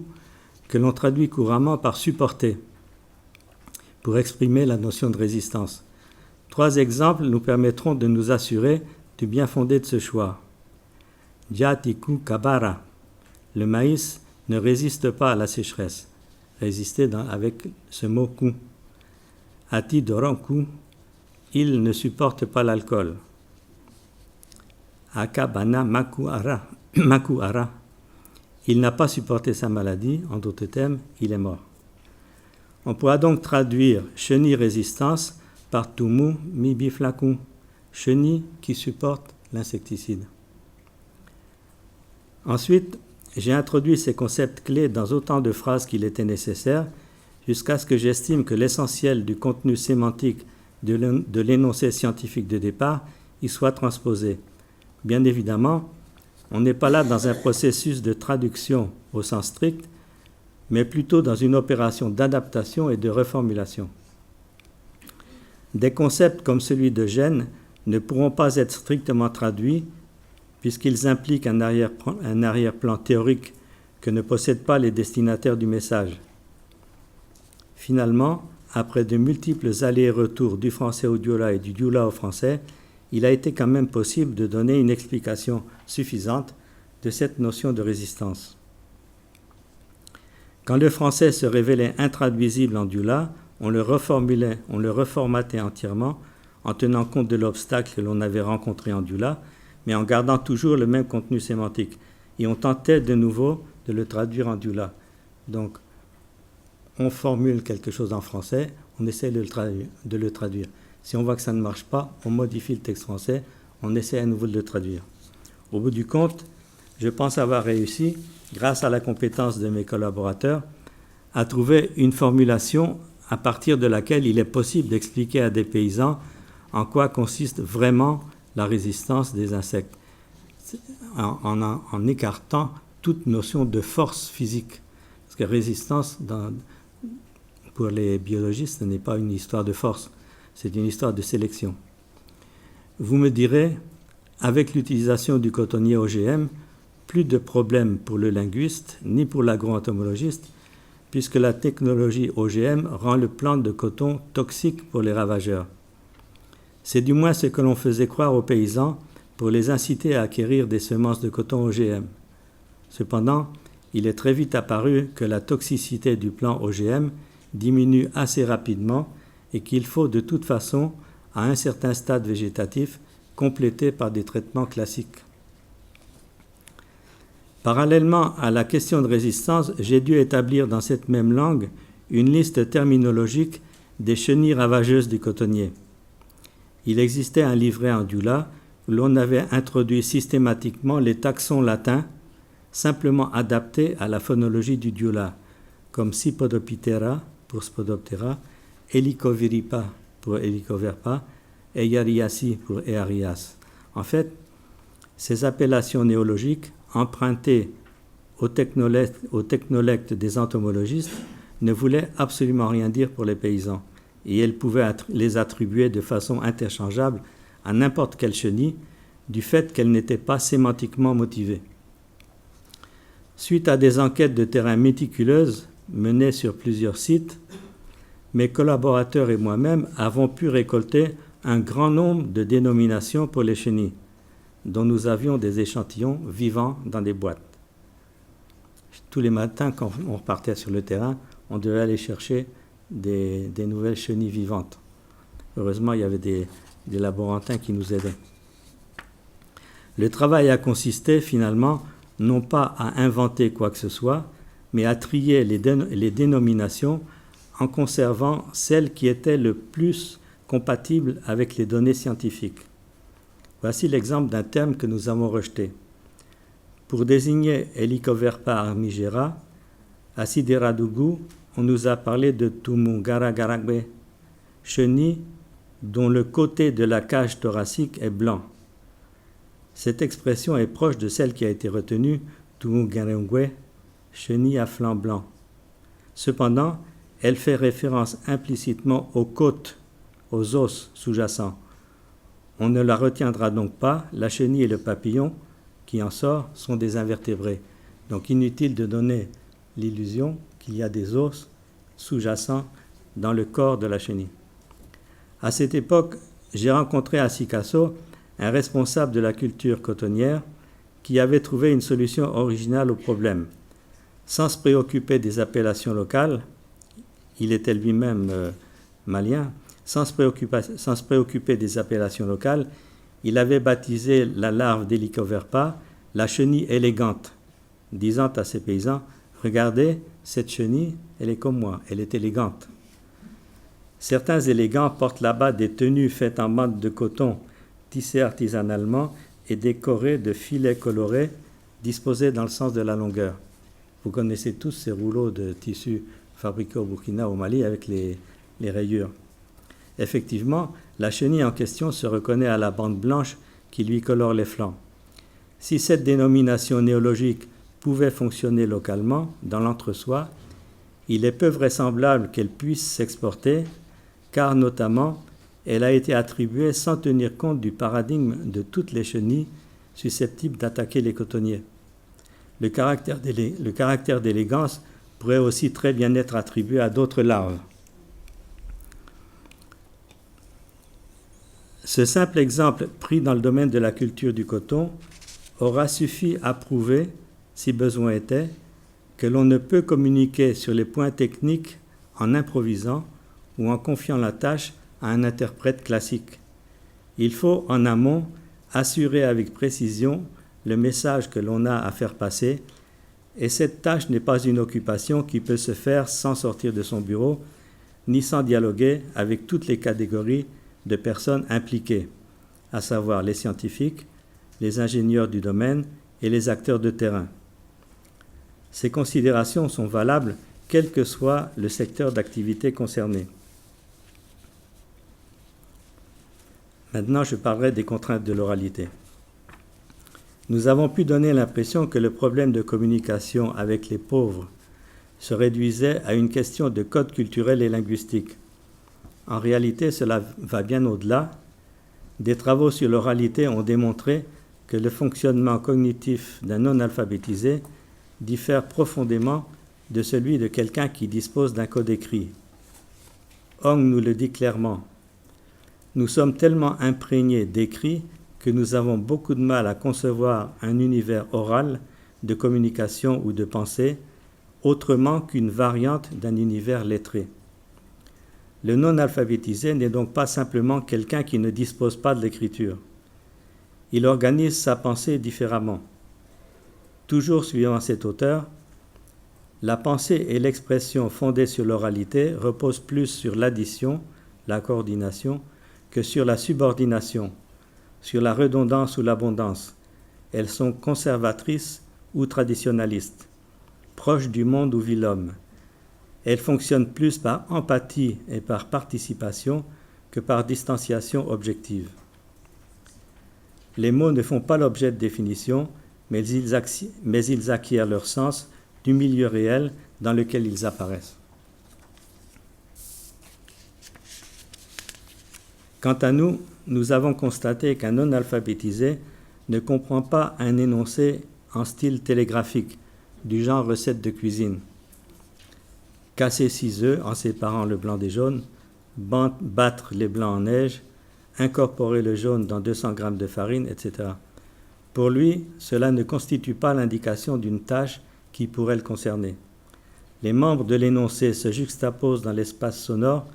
que l'on traduit couramment par supporter, pour exprimer la notion de résistance. 3 exemples nous permettront de nous assurer du bien fondé de ce choix. Jatiku kabara. Le maïs ne résiste pas à la sécheresse. Résister avec ce mot ku. Ati doranku. Il ne supporte pas l'alcool. Akabana makuara. Il n'a pas supporté sa maladie. En d'autres termes, il est mort. On pourra donc traduire chenille résistance par tumu mibiflaku. Chenille qui supporte l'insecticide. Ensuite, j'ai introduit ces concepts clés dans autant de phrases qu'il était nécessaire, jusqu'à ce que j'estime que l'essentiel du contenu sémantique de l'énoncé scientifique de départ y soit transposé. Bien évidemment, On n'est pas là dans un processus de traduction au sens strict, mais plutôt dans une opération d'adaptation et de reformulation. Des concepts comme celui de gène ne pourront pas être strictement traduits puisqu'ils impliquent un arrière-plan théorique que ne possèdent pas les destinataires du message. Finalement, après de multiples allers et retours du français au diola et du diola au français, il a été quand même possible de donner une explication suffisante de cette notion de résistance. Quand le français se révélait intraduisible en diola, on le reformulait, on le reformatait entièrement en tenant compte de l'obstacle que l'on avait rencontré en diola, mais en gardant toujours le même contenu sémantique. Et on tentait de nouveau de le traduire en diola. Donc, on formule quelque chose en français, on essaie de le traduire. Si on voit que ça ne marche pas, on modifie le texte français, on essaie à nouveau de le traduire. Au bout du compte, je pense avoir réussi, grâce à la compétence de mes collaborateurs, à trouver une formulation à partir de laquelle il est possible d'expliquer à des paysans en quoi consiste vraiment la résistance des insectes, en écartant toute notion de force physique. Parce que résistance, pour les biologistes, ce n'est pas une histoire de force, c'est une histoire de sélection. Vous me direz, avec l'utilisation du cotonnier OGM, plus de problème pour le linguiste ni pour l'agro-entomologiste, puisque la technologie OGM rend le plant de coton toxique pour les ravageurs. C'est du moins ce que l'on faisait croire aux paysans pour les inciter à acquérir des semences de coton OGM. Cependant, il est très vite apparu que la toxicité du plant OGM diminue assez rapidement et qu'il faut de toute façon, à un certain stade végétatif, compléter par des traitements classiques. Parallèlement à la question de résistance, j'ai dû établir dans cette même langue une liste terminologique des chenilles ravageuses du cotonnier. Il existait un livret en diola où l'on avait introduit systématiquement les taxons latins simplement adaptés à la phonologie du diola, comme Spodoptera pour Spodoptera, Helicoviripa pour Helicoverpa, Eiariaci pour Eiarias. En fait, ces appellations néologiques empruntées au technolecte des entomologistes ne voulaient absolument rien dire pour les paysans, et elles pouvaient les attribuer de façon interchangeable à n'importe quelle chenille, du fait qu'elles n'étaient pas sémantiquement motivées. Suite à des enquêtes de terrain méticuleuses menées sur plusieurs sites, mes collaborateurs et moi-même avons pu récolter un grand nombre de dénominations pour les chenilles, dont nous avions des échantillons vivants dans des boîtes. Tous les matins, quand on repartait sur le terrain, on devait aller chercher des nouvelles chenilles vivantes. Heureusement, il y avait des laborantins qui nous aidaient. Le travail a consisté finalement non pas à inventer quoi que ce soit, mais à trier les dénominations en conservant celles qui étaient le plus compatibles avec les données scientifiques. Voici l'exemple d'un terme que nous avons rejeté. Pour désigner Helicoverpa armigera, à Sideradougou, on nous a parlé de Tumungaragaragbe, chenille dont le côté de la cage thoracique est blanc. Cette expression est proche de celle qui a été retenue, Tumungarengwe, chenille à flanc blanc. Cependant, elle fait référence implicitement aux côtes, aux os sous-jacents. On ne la retiendra donc pas, la chenille et le papillon qui en sort sont des invertébrés. Donc inutile de donner l'illusion qu'il y a des os sous-jacents dans le corps de la chenille. À cette époque, j'ai rencontré à Sikasso un responsable de la culture cotonnière qui avait trouvé une solution originale au problème. Sans se préoccuper des appellations locales, il était lui-même malien, sans se préoccuper des appellations locales, il avait baptisé la larve d'Helicoverpa la chenille élégante, disant à ses paysans « Regardez, cette chenille, elle est comme moi, elle est élégante ». Certains élégants portent là-bas des tenues faites en bandes de coton tissées artisanalement et décorées de filets colorés disposés dans le sens de la longueur. Vous connaissez tous ces rouleaux de tissu fabriqués au Burkina, au Mali, avec les rayures. Effectivement, la chenille en question se reconnaît à la bande blanche qui lui colore les flancs. Si cette dénomination néologique pouvait fonctionner localement, dans l'entre-soi, il est peu vraisemblable qu'elle puisse s'exporter, car notamment, elle a été attribuée sans tenir compte du paradigme de toutes les chenilles susceptibles d'attaquer les cotonniers. Le caractère d'élégance pourrait aussi très bien être attribué à d'autres larves. Ce simple exemple pris dans le domaine de la culture du coton aura suffi à prouver, si besoin était, que l'on ne peut communiquer sur les points techniques en improvisant ou en confiant la tâche à un interprète classique. Il faut, en amont, assurer avec précision le message que l'on a à faire passer, et cette tâche n'est pas une occupation qui peut se faire sans sortir de son bureau, ni sans dialoguer avec toutes les catégories de personnes impliquées, à savoir les scientifiques, les ingénieurs du domaine et les acteurs de terrain. Ces considérations sont valables quel que soit le secteur d'activité concerné. Maintenant, je parlerai des contraintes de l'oralité. Nous avons pu donner l'impression que le problème de communication avec les pauvres se réduisait à une question de code culturel et linguistique. En réalité, cela va bien au-delà. Des travaux sur l'oralité ont démontré que le fonctionnement cognitif d'un non-alphabétisé diffère profondément de celui de quelqu'un qui dispose d'un code écrit. Hong nous le dit clairement. Nous sommes tellement imprégnés d'écrits que nous avons beaucoup de mal à concevoir un univers oral de communication ou de pensée autrement qu'une variante d'un univers lettré. Le non-alphabétisé n'est donc pas simplement quelqu'un qui ne dispose pas de l'écriture. Il organise sa pensée différemment. Toujours suivant cet auteur, la pensée et l'expression fondées sur l'oralité reposent plus sur l'addition, la coordination, que sur la subordination, sur la redondance ou l'abondance. Elles sont conservatrices ou traditionnalistes, proches du monde où vit l'homme. Elles fonctionnent plus par empathie et par participation que par distanciation objective. Les mots ne font pas l'objet de définition, mais ils acquièrent leur sens du milieu réel dans lequel ils apparaissent. Quant à nous, nous avons constaté qu'un non-alphabétisé ne comprend pas un énoncé en style télégraphique, du genre recette de cuisine. Casser 6 œufs en séparant le blanc des jaunes, battre les blancs en neige, incorporer le jaune dans 200 g de farine, etc. Pour lui, cela ne constitue pas l'indication d'une tâche qui pourrait le concerner. Les membres de l'énoncé se juxtaposent dans l'espace sonore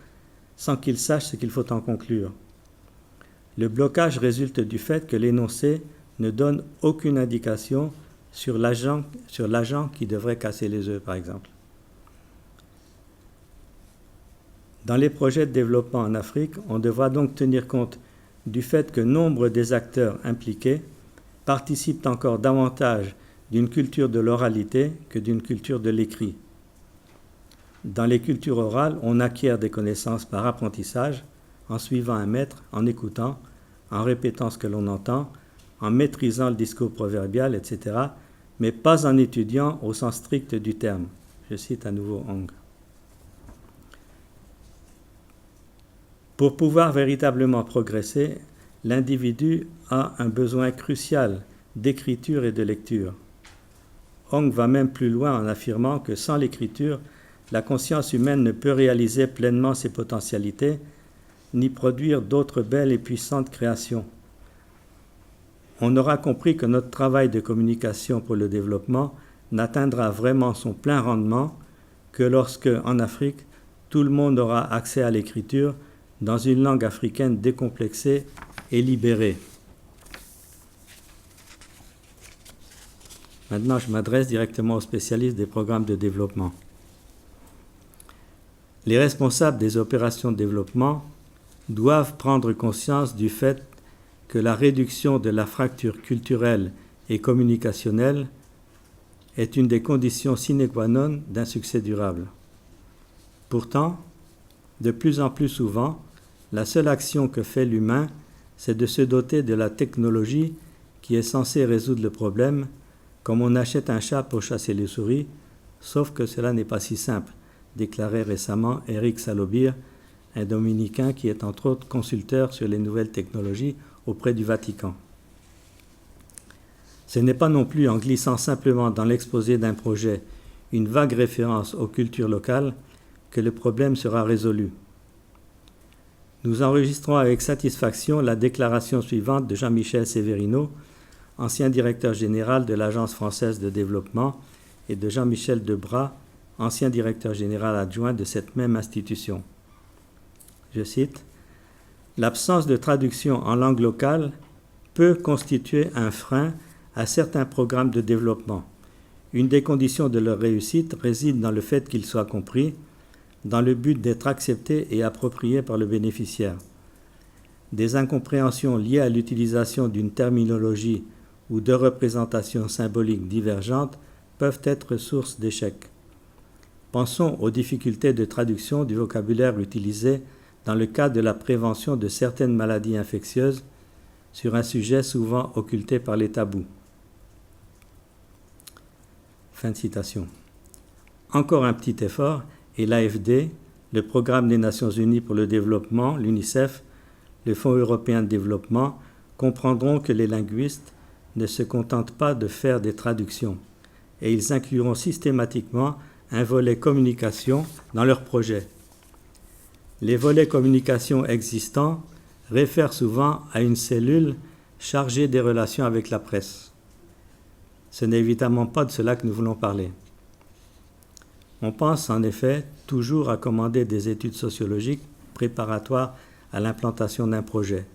sans qu'il sache ce qu'il faut en conclure. Le blocage résulte du fait que l'énoncé ne donne aucune indication sur l'agent qui devrait casser les œufs, par exemple. Dans les projets de développement en Afrique, on devra donc tenir compte du fait que nombre des acteurs impliqués participent encore davantage d'une culture de l'oralité que d'une culture de l'écrit. Dans les cultures orales, on acquiert des connaissances par apprentissage, en suivant un maître, en écoutant, en répétant ce que l'on entend, en maîtrisant le discours proverbial, etc., mais pas en étudiant au sens strict du terme. Je cite à nouveau Hong. Pour pouvoir véritablement progresser, l'individu a un besoin crucial d'écriture et de lecture. Hong va même plus loin en affirmant que sans l'écriture, la conscience humaine ne peut réaliser pleinement ses potentialités, ni produire d'autres belles et puissantes créations. On aura compris que notre travail de communication pour le développement n'atteindra vraiment son plein rendement que lorsque, en Afrique, tout le monde aura accès à l'écriture dans une langue africaine décomplexée et libérée. Maintenant, je m'adresse directement aux spécialistes des programmes de développement. Les responsables des opérations de développement doivent prendre conscience du fait que la réduction de la fracture culturelle et communicationnelle est une des conditions sine qua non d'un succès durable. Pourtant, de plus en plus souvent, la seule action que fait l'humain, c'est de se doter de la technologie qui est censé résoudre le problème, comme on achète un chat pour chasser les souris, sauf que cela n'est pas si simple, déclarait récemment Éric Salobir, un dominicain qui est entre autres consulteur sur les nouvelles technologies auprès du Vatican. Ce n'est pas non plus en glissant simplement dans l'exposé d'un projet une vague référence aux cultures locales que le problème sera résolu. Nous enregistrons avec satisfaction la déclaration suivante de Jean-Michel Severino, ancien directeur général de l'Agence française de développement, et de Jean-Michel Debras, ancien directeur général adjoint de cette même institution. Je cite, « L'absence de traduction en langue locale peut constituer un frein à certains programmes de développement. Une des conditions de leur réussite réside dans le fait qu'ils soient compris, dans le but d'être acceptés et appropriés par le bénéficiaire. Des incompréhensions liées à l'utilisation d'une terminologie ou de représentations symboliques divergentes peuvent être source d'échecs. Pensons aux difficultés de traduction du vocabulaire utilisé dans le cadre de la prévention de certaines maladies infectieuses sur un sujet souvent occulté par les tabous. » Fin de citation. Encore un petit effort et l'AFD, le Programme des Nations Unies pour le développement, l'UNICEF, le Fonds européen de développement, comprendront que les linguistes ne se contentent pas de faire des traductions et ils incluront systématiquement un volet communication dans leur projet. Les volets communication existants réfèrent souvent à une cellule chargée des relations avec la presse. Ce n'est évidemment pas de cela que nous voulons parler. On pense en effet toujours à commander des études sociologiques préparatoires à l'implantation d'un projet.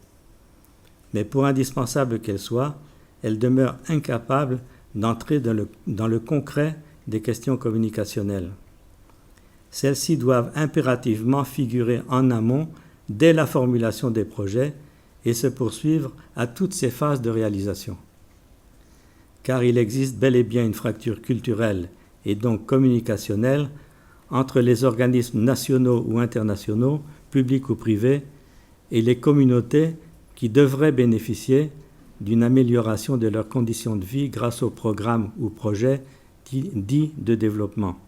Mais pour indispensable qu'elles soient, elles demeurent incapables d'entrer dans le concret des questions communicationnelles. Celles-ci doivent impérativement figurer en amont dès la formulation des projets et se poursuivre à toutes ces phases de réalisation. Car il existe bel et bien une fracture culturelle et donc communicationnelle entre les organismes nationaux ou internationaux, publics ou privés, et les communautés qui devraient bénéficier d'une amélioration de leurs conditions de vie grâce aux programmes ou projets dits de développement.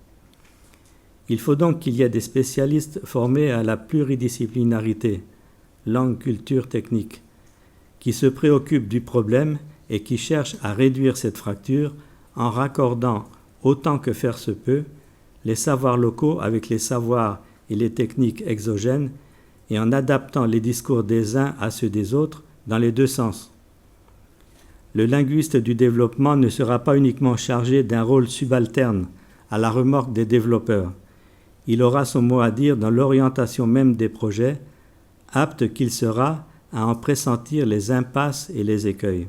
Il faut donc qu'il y ait des spécialistes formés à la pluridisciplinarité, langue, culture, technique, qui se préoccupent du problème et qui cherchent à réduire cette fracture en raccordant, autant que faire se peut, les savoirs locaux avec les savoirs et les techniques exogènes et en adaptant les discours des uns à ceux des autres dans les deux sens. Le linguiste du développement ne sera pas uniquement chargé d'un rôle subalterne à la remorque des développeurs. Il aura son mot à dire dans l'orientation même des projets, apte qu'il sera à en pressentir les impasses et les écueils.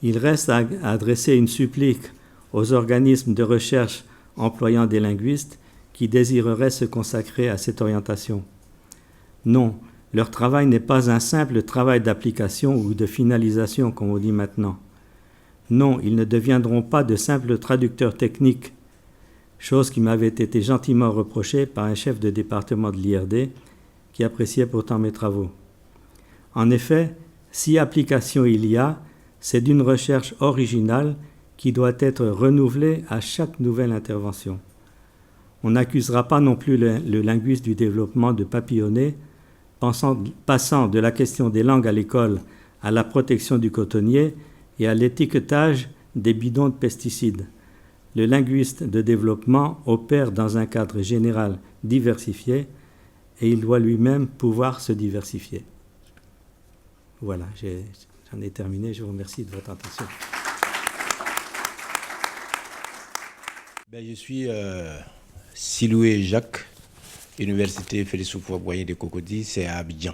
Il reste à adresser une supplique aux organismes de recherche employant des linguistes qui désireraient se consacrer à cette orientation. Non, leur travail n'est pas un simple travail d'application ou de finalisation, comme on dit maintenant. Non, ils ne deviendront pas de simples traducteurs techniques, chose qui m'avait été gentiment reprochée par un chef de département de l'IRD qui appréciait pourtant mes travaux. En effet, si application il y a, c'est d'une recherche originale qui doit être renouvelée à chaque nouvelle intervention. On n'accusera pas non plus le linguiste du développement de papillonner, passant de la question des langues à l'école à la protection du cotonnier et à l'étiquetage des bidons de pesticides. Le linguiste de développement opère dans un cadre général diversifié et il doit lui-même pouvoir se diversifier. Voilà, j'en ai terminé. Je vous remercie de votre attention. Je suis Siloué Jacques, Université Félix Houphouët-Boigny de Cocody, c'est à Abidjan.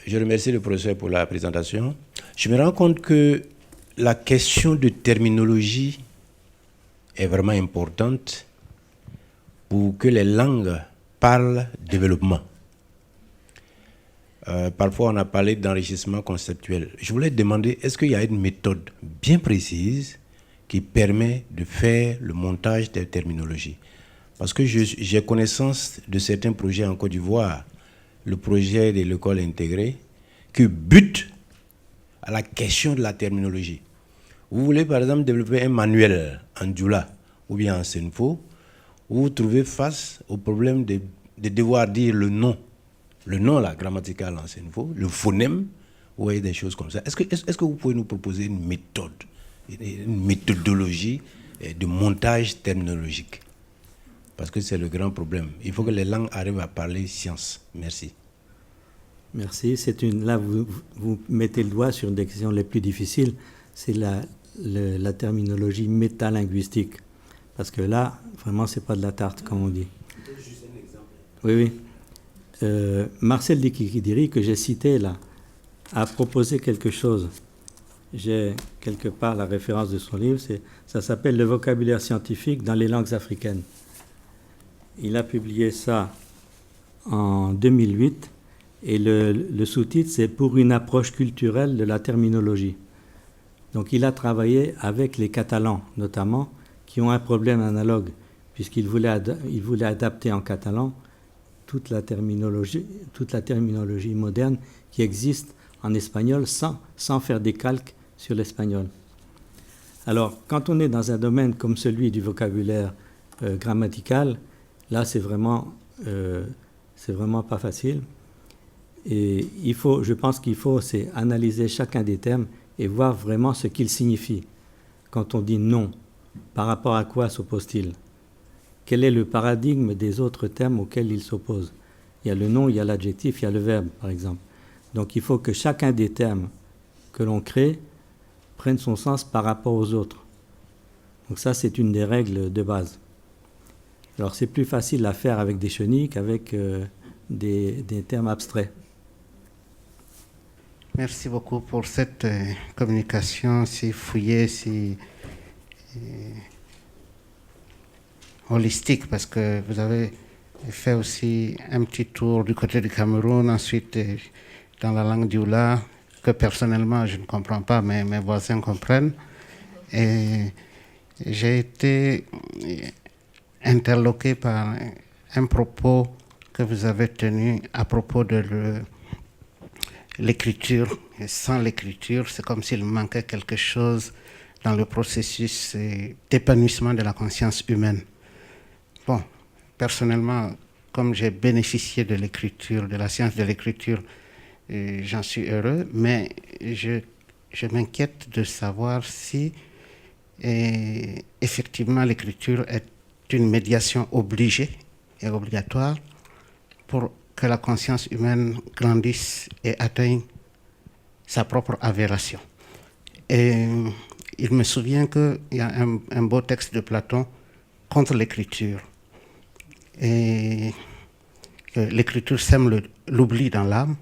Je remercie le professeur pour la présentation. Je me rends compte que la question de terminologie est vraiment importante pour que les langues parlent développement. Parfois, on a parlé d'enrichissement conceptuel. Je voulais demander, est-ce qu'il y a une méthode bien précise qui permet de faire le montage des terminologies? Parce que j'ai connaissance de certains projets en Côte d'Ivoire, le projet de l'école intégrée, qui bute à la question de la terminologie. Vous voulez par exemple développer un manuel en Dioula ou bien en Senfo, vous vous trouvez face au problème de devoir dire le nom là, grammatical en Senfo, le phonème, vous voyez des choses comme ça. Est-ce que vous pouvez nous proposer une méthode, une méthodologie de montage terminologique? Parce que c'est le grand problème. Il faut que les langues arrivent à parler science. Merci. Merci. Là, vous mettez le doigt sur une des questions les plus difficiles, c'est la terminologie métalinguistique. Parce que là, vraiment, c'est pas de la tarte, comme on dit. Juste un exemple. Oui. Marcel Dikikidiri, que j'ai cité là, a proposé quelque chose. J'ai quelque part la référence de son livre. Ça s'appelle « Le vocabulaire scientifique dans les langues africaines ». Il a publié ça en 2008 et le sous-titre, c'est « Pour une approche culturelle de la terminologie ». Donc il a travaillé avec les Catalans, notamment, qui ont un problème analogue, puisqu'il voulait adapter en catalan toute la terminologie moderne qui existe en espagnol sans faire des calques sur l'espagnol. Alors, quand on est dans un domaine comme celui du vocabulaire grammatical, là, c'est vraiment pas facile. Et je pense qu'il faut c'est analyser chacun des termes et voir vraiment ce qu'ils signifient. Quand on dit non, par rapport à quoi s'oppose-t-il? Quel est le paradigme des autres termes auxquels il s'oppose? Il y a le nom, il y a l'adjectif, il y a le verbe, par exemple. Donc il faut que chacun des termes que l'on crée prenne son sens par rapport aux autres. Donc ça, c'est une des règles de base. Alors c'est plus facile à faire avec des chenilles qu'avec des termes abstraits. Merci beaucoup pour cette communication si fouillée, si holistique, parce que vous avez fait aussi un petit tour du côté du Cameroun, ensuite dans la langue dioula, que personnellement je ne comprends pas, mais mes voisins comprennent. Et j'ai été interloqué par un propos que vous avez tenu à propos de l'écriture. Et sans l'écriture, c'est comme s'il manquait quelque chose dans le processus d'épanouissement de la conscience humaine. Bon, personnellement, comme j'ai bénéficié de l'écriture, de la science de l'écriture, j'en suis heureux, mais je m'inquiète de savoir si effectivement l'écriture est une médiation obligée et obligatoire pour que la conscience humaine grandisse et atteigne sa propre avération. Et il me souvient qu'il y a un beau texte de Platon contre l'écriture. Et que l'écriture sème l'oubli dans l'âme.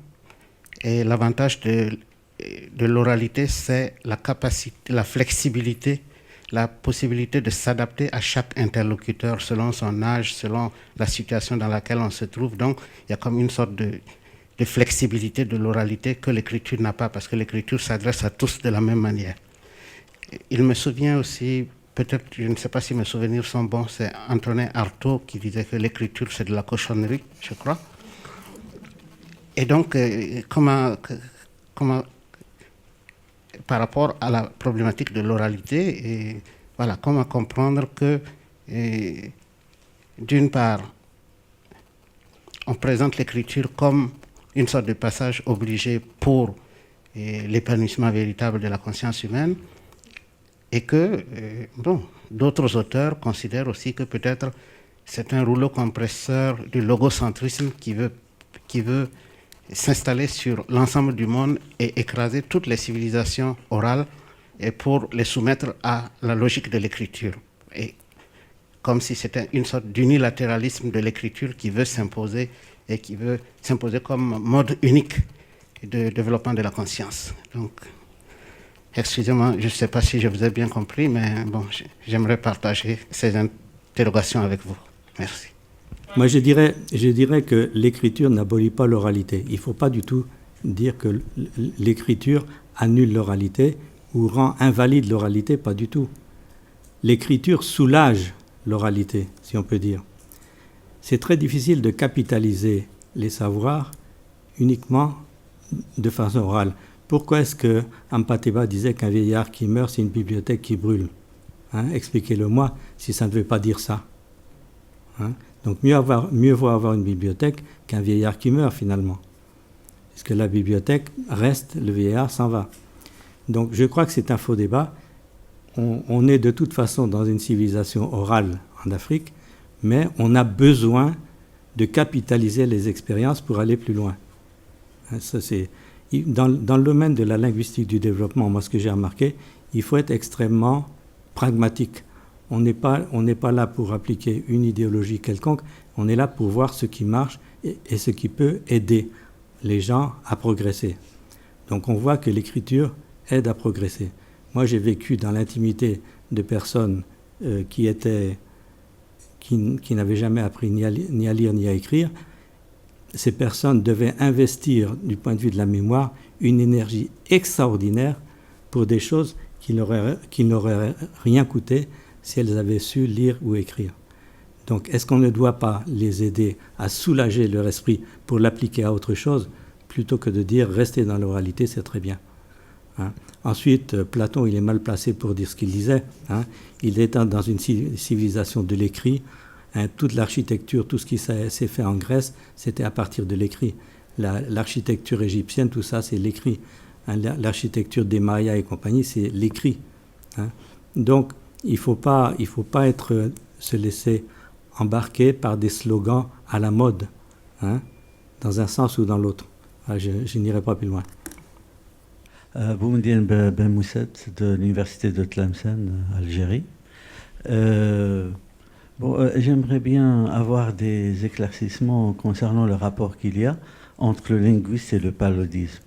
Et l'avantage de l'oralité, c'est la capacité, la flexibilité, la possibilité de s'adapter à chaque interlocuteur selon son âge, selon la situation dans laquelle on se trouve. Donc, il y a comme une sorte de flexibilité de l'oralité que l'écriture n'a pas, parce que l'écriture s'adresse à tous de la même manière. Il me souvient aussi, peut-être, je ne sais pas si mes souvenirs sont bons, c'est Antonin Artaud qui disait que l'écriture, c'est de la cochonnerie, je crois. Et donc, comment par rapport à la problématique de l'oralité, et voilà, comment comprendre que, d'une part, on présente l'écriture comme une sorte de passage obligé pour l'épanouissement véritable de la conscience humaine, et que, d'autres auteurs considèrent aussi que peut-être c'est un rouleau compresseur du logocentrisme qui veut s'installer sur l'ensemble du monde et écraser toutes les civilisations orales et pour les soumettre à la logique de l'écriture. Et comme si c'était une sorte d'unilatéralisme de l'écriture qui veut s'imposer et qui veut s'imposer comme mode unique de développement de la conscience. Donc, excusez-moi, je ne sais pas si je vous ai bien compris, mais bon, j'aimerais partager ces interrogations avec vous. Merci. Moi, je dirais que l'écriture n'abolit pas l'oralité. Il ne faut pas du tout dire que l'écriture annule l'oralité ou rend invalide l'oralité, pas du tout. L'écriture soulage l'oralité, si on peut dire. C'est très difficile de capitaliser les savoirs uniquement de façon orale. Pourquoi est-ce que Ampateba disait qu'un vieillard qui meurt, c'est une bibliothèque qui brûle? Expliquez-le-moi si ça ne veut pas dire ça. Donc mieux vaut avoir une bibliothèque qu'un vieillard qui meurt finalement. Puisque la bibliothèque reste, le vieillard s'en va. Donc je crois que c'est un faux débat. On est de toute façon dans une civilisation orale en Afrique, mais on a besoin de capitaliser les expériences pour aller plus loin. Ça, c'est, dans le domaine de la linguistique du développement, moi ce que j'ai remarqué, il faut être extrêmement pragmatique. On n'est pas là pour appliquer une idéologie quelconque, on est là pour voir ce qui marche et ce qui peut aider les gens à progresser. Donc on voit que l'écriture aide à progresser. Moi j'ai vécu dans l'intimité de personnes qui n'avaient jamais appris ni à lire ni à écrire. Ces personnes devaient investir, du point de vue de la mémoire, une énergie extraordinaire pour des choses qui n'auraient rien coûté si elles avaient su lire ou écrire. Donc, est-ce qu'on ne doit pas les aider à soulager leur esprit pour l'appliquer à autre chose, plutôt que de dire « rester dans l'oralité, c'est très bien ». Ensuite, Platon, il est mal placé pour dire ce qu'il disait. Il était dans une civilisation de l'écrit. Toute l'architecture, tout ce qui s'est fait en Grèce, c'était à partir de l'écrit. L'architecture égyptienne, tout ça, c'est l'écrit. L'architecture des Mayas et compagnie, c'est l'écrit. Donc, il ne faut pas se laisser embarquer par des slogans à la mode, dans un sens ou dans l'autre. Je n'irai pas plus loin. Boumdien Ben Mousset de l'Université de Tlemcen, Algérie. J'aimerais bien avoir des éclaircissements concernant le rapport qu'il y a entre le linguiste et le paludisme.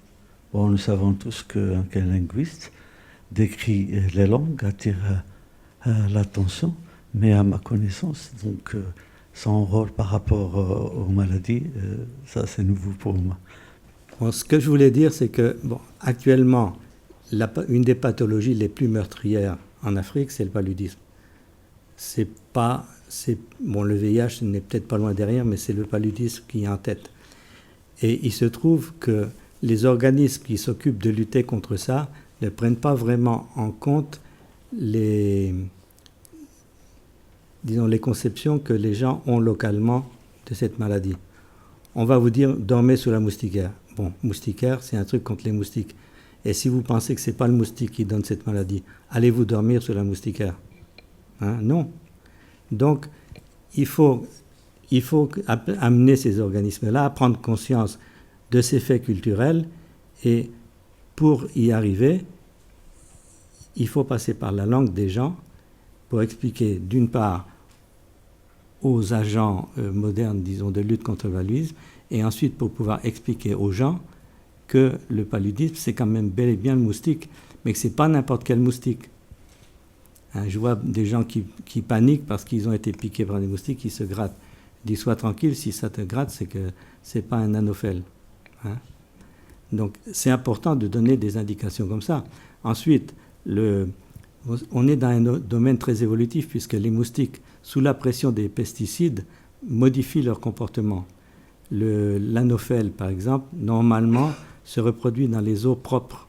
Nous savons tous qu'un linguiste décrit les langues, attire l'attention, mais à ma connaissance, donc son rôle par rapport aux maladies, ça c'est nouveau pour moi. Bon, ce que je voulais dire, c'est que actuellement, une des pathologies les plus meurtrières en Afrique, c'est le paludisme. Le VIH n'est peut-être pas loin derrière, mais c'est le paludisme qui est en tête. Et il se trouve que les organismes qui s'occupent de lutter contre ça ne prennent pas vraiment en compte les conceptions que les gens ont localement de cette maladie. On va vous dire, dormez sous la moustiquaire. Bon, moustiquaire, c'est un truc contre les moustiques. Et si vous pensez que ce n'est pas le moustique qui donne cette maladie, allez-vous dormir sous la moustiquaire? Non. Donc, il faut amener ces organismes-là à prendre conscience de ces faits culturels, et pour y arriver, il faut passer par la langue des gens pour expliquer, d'une part, aux agents modernes, disons, de lutte contre le paludisme, et ensuite pour pouvoir expliquer aux gens que le paludisme, c'est quand même bel et bien le moustique, mais que ce n'est pas n'importe quel moustique. Je vois des gens qui paniquent parce qu'ils ont été piqués par des moustiques, qui se grattent. Je dis, sois tranquille, si ça te gratte, c'est que ce n'est pas un anophèle. Donc c'est important de donner des indications comme ça. Ensuite, on est dans un domaine très évolutif, puisque les moustiques, sous la pression des pesticides, modifient leur comportement. L'anophèle, par exemple, normalement, se reproduit dans les eaux propres.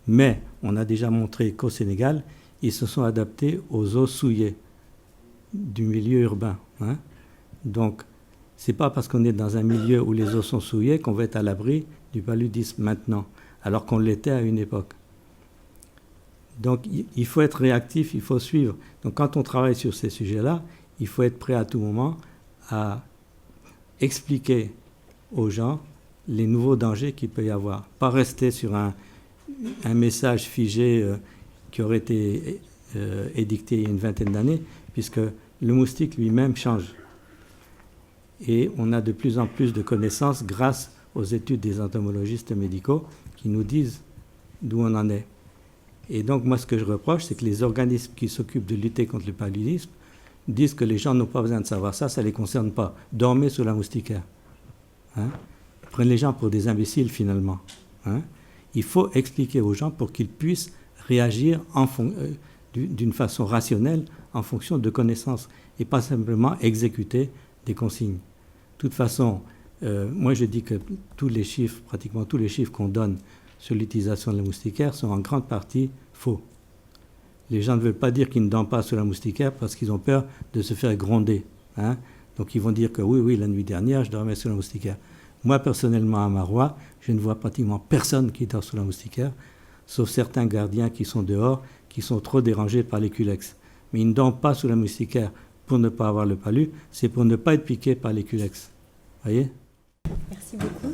Mais on a déjà montré qu'au Sénégal, ils se sont adaptés aux eaux souillées du milieu urbain. Donc, ce n'est pas parce qu'on est dans un milieu où les eaux sont souillées qu'on va être à l'abri du paludisme maintenant, alors qu'on l'était à une époque. Donc, il faut être réactif, il faut suivre. Donc, quand on travaille sur ces sujets-là, il faut être prêt à tout moment à expliquer aux gens les nouveaux dangers qu'il peut y avoir. Pas rester sur un message figé qui aurait été édicté il y a une vingtaine d'années, puisque le moustique lui-même change. Et on a de plus en plus de connaissances grâce aux études des entomologistes médicaux qui nous disent d'où on en est. Et donc, moi, ce que je reproche, c'est que les organismes qui s'occupent de lutter contre le paludisme disent que les gens n'ont pas besoin de savoir ça, ça ne les concerne pas. Dormez sous la moustiquaire. Ils prennent les gens pour des imbéciles, finalement. Il faut expliquer aux gens pour qu'ils puissent réagir d'une façon rationnelle en fonction de connaissances et pas simplement exécuter des consignes. De toute façon, Moi, je dis que pratiquement tous les chiffres qu'on donne sur l'utilisation de la moustiquaire sont en grande partie faux. Les gens ne veulent pas dire qu'ils ne dorment pas sous la moustiquaire parce qu'ils ont peur de se faire gronder. Hein. Donc ils vont dire que oui, la nuit dernière, je dormais sous la moustiquaire. Moi, personnellement, à Marois, je ne vois pratiquement personne qui dort sous la moustiquaire, sauf certains gardiens qui sont dehors, qui sont trop dérangés par les culex. Mais ils ne dorment pas sous la moustiquaire pour ne pas avoir le palu, c'est pour ne pas être piqués par les culex. Voyez ? Merci beaucoup.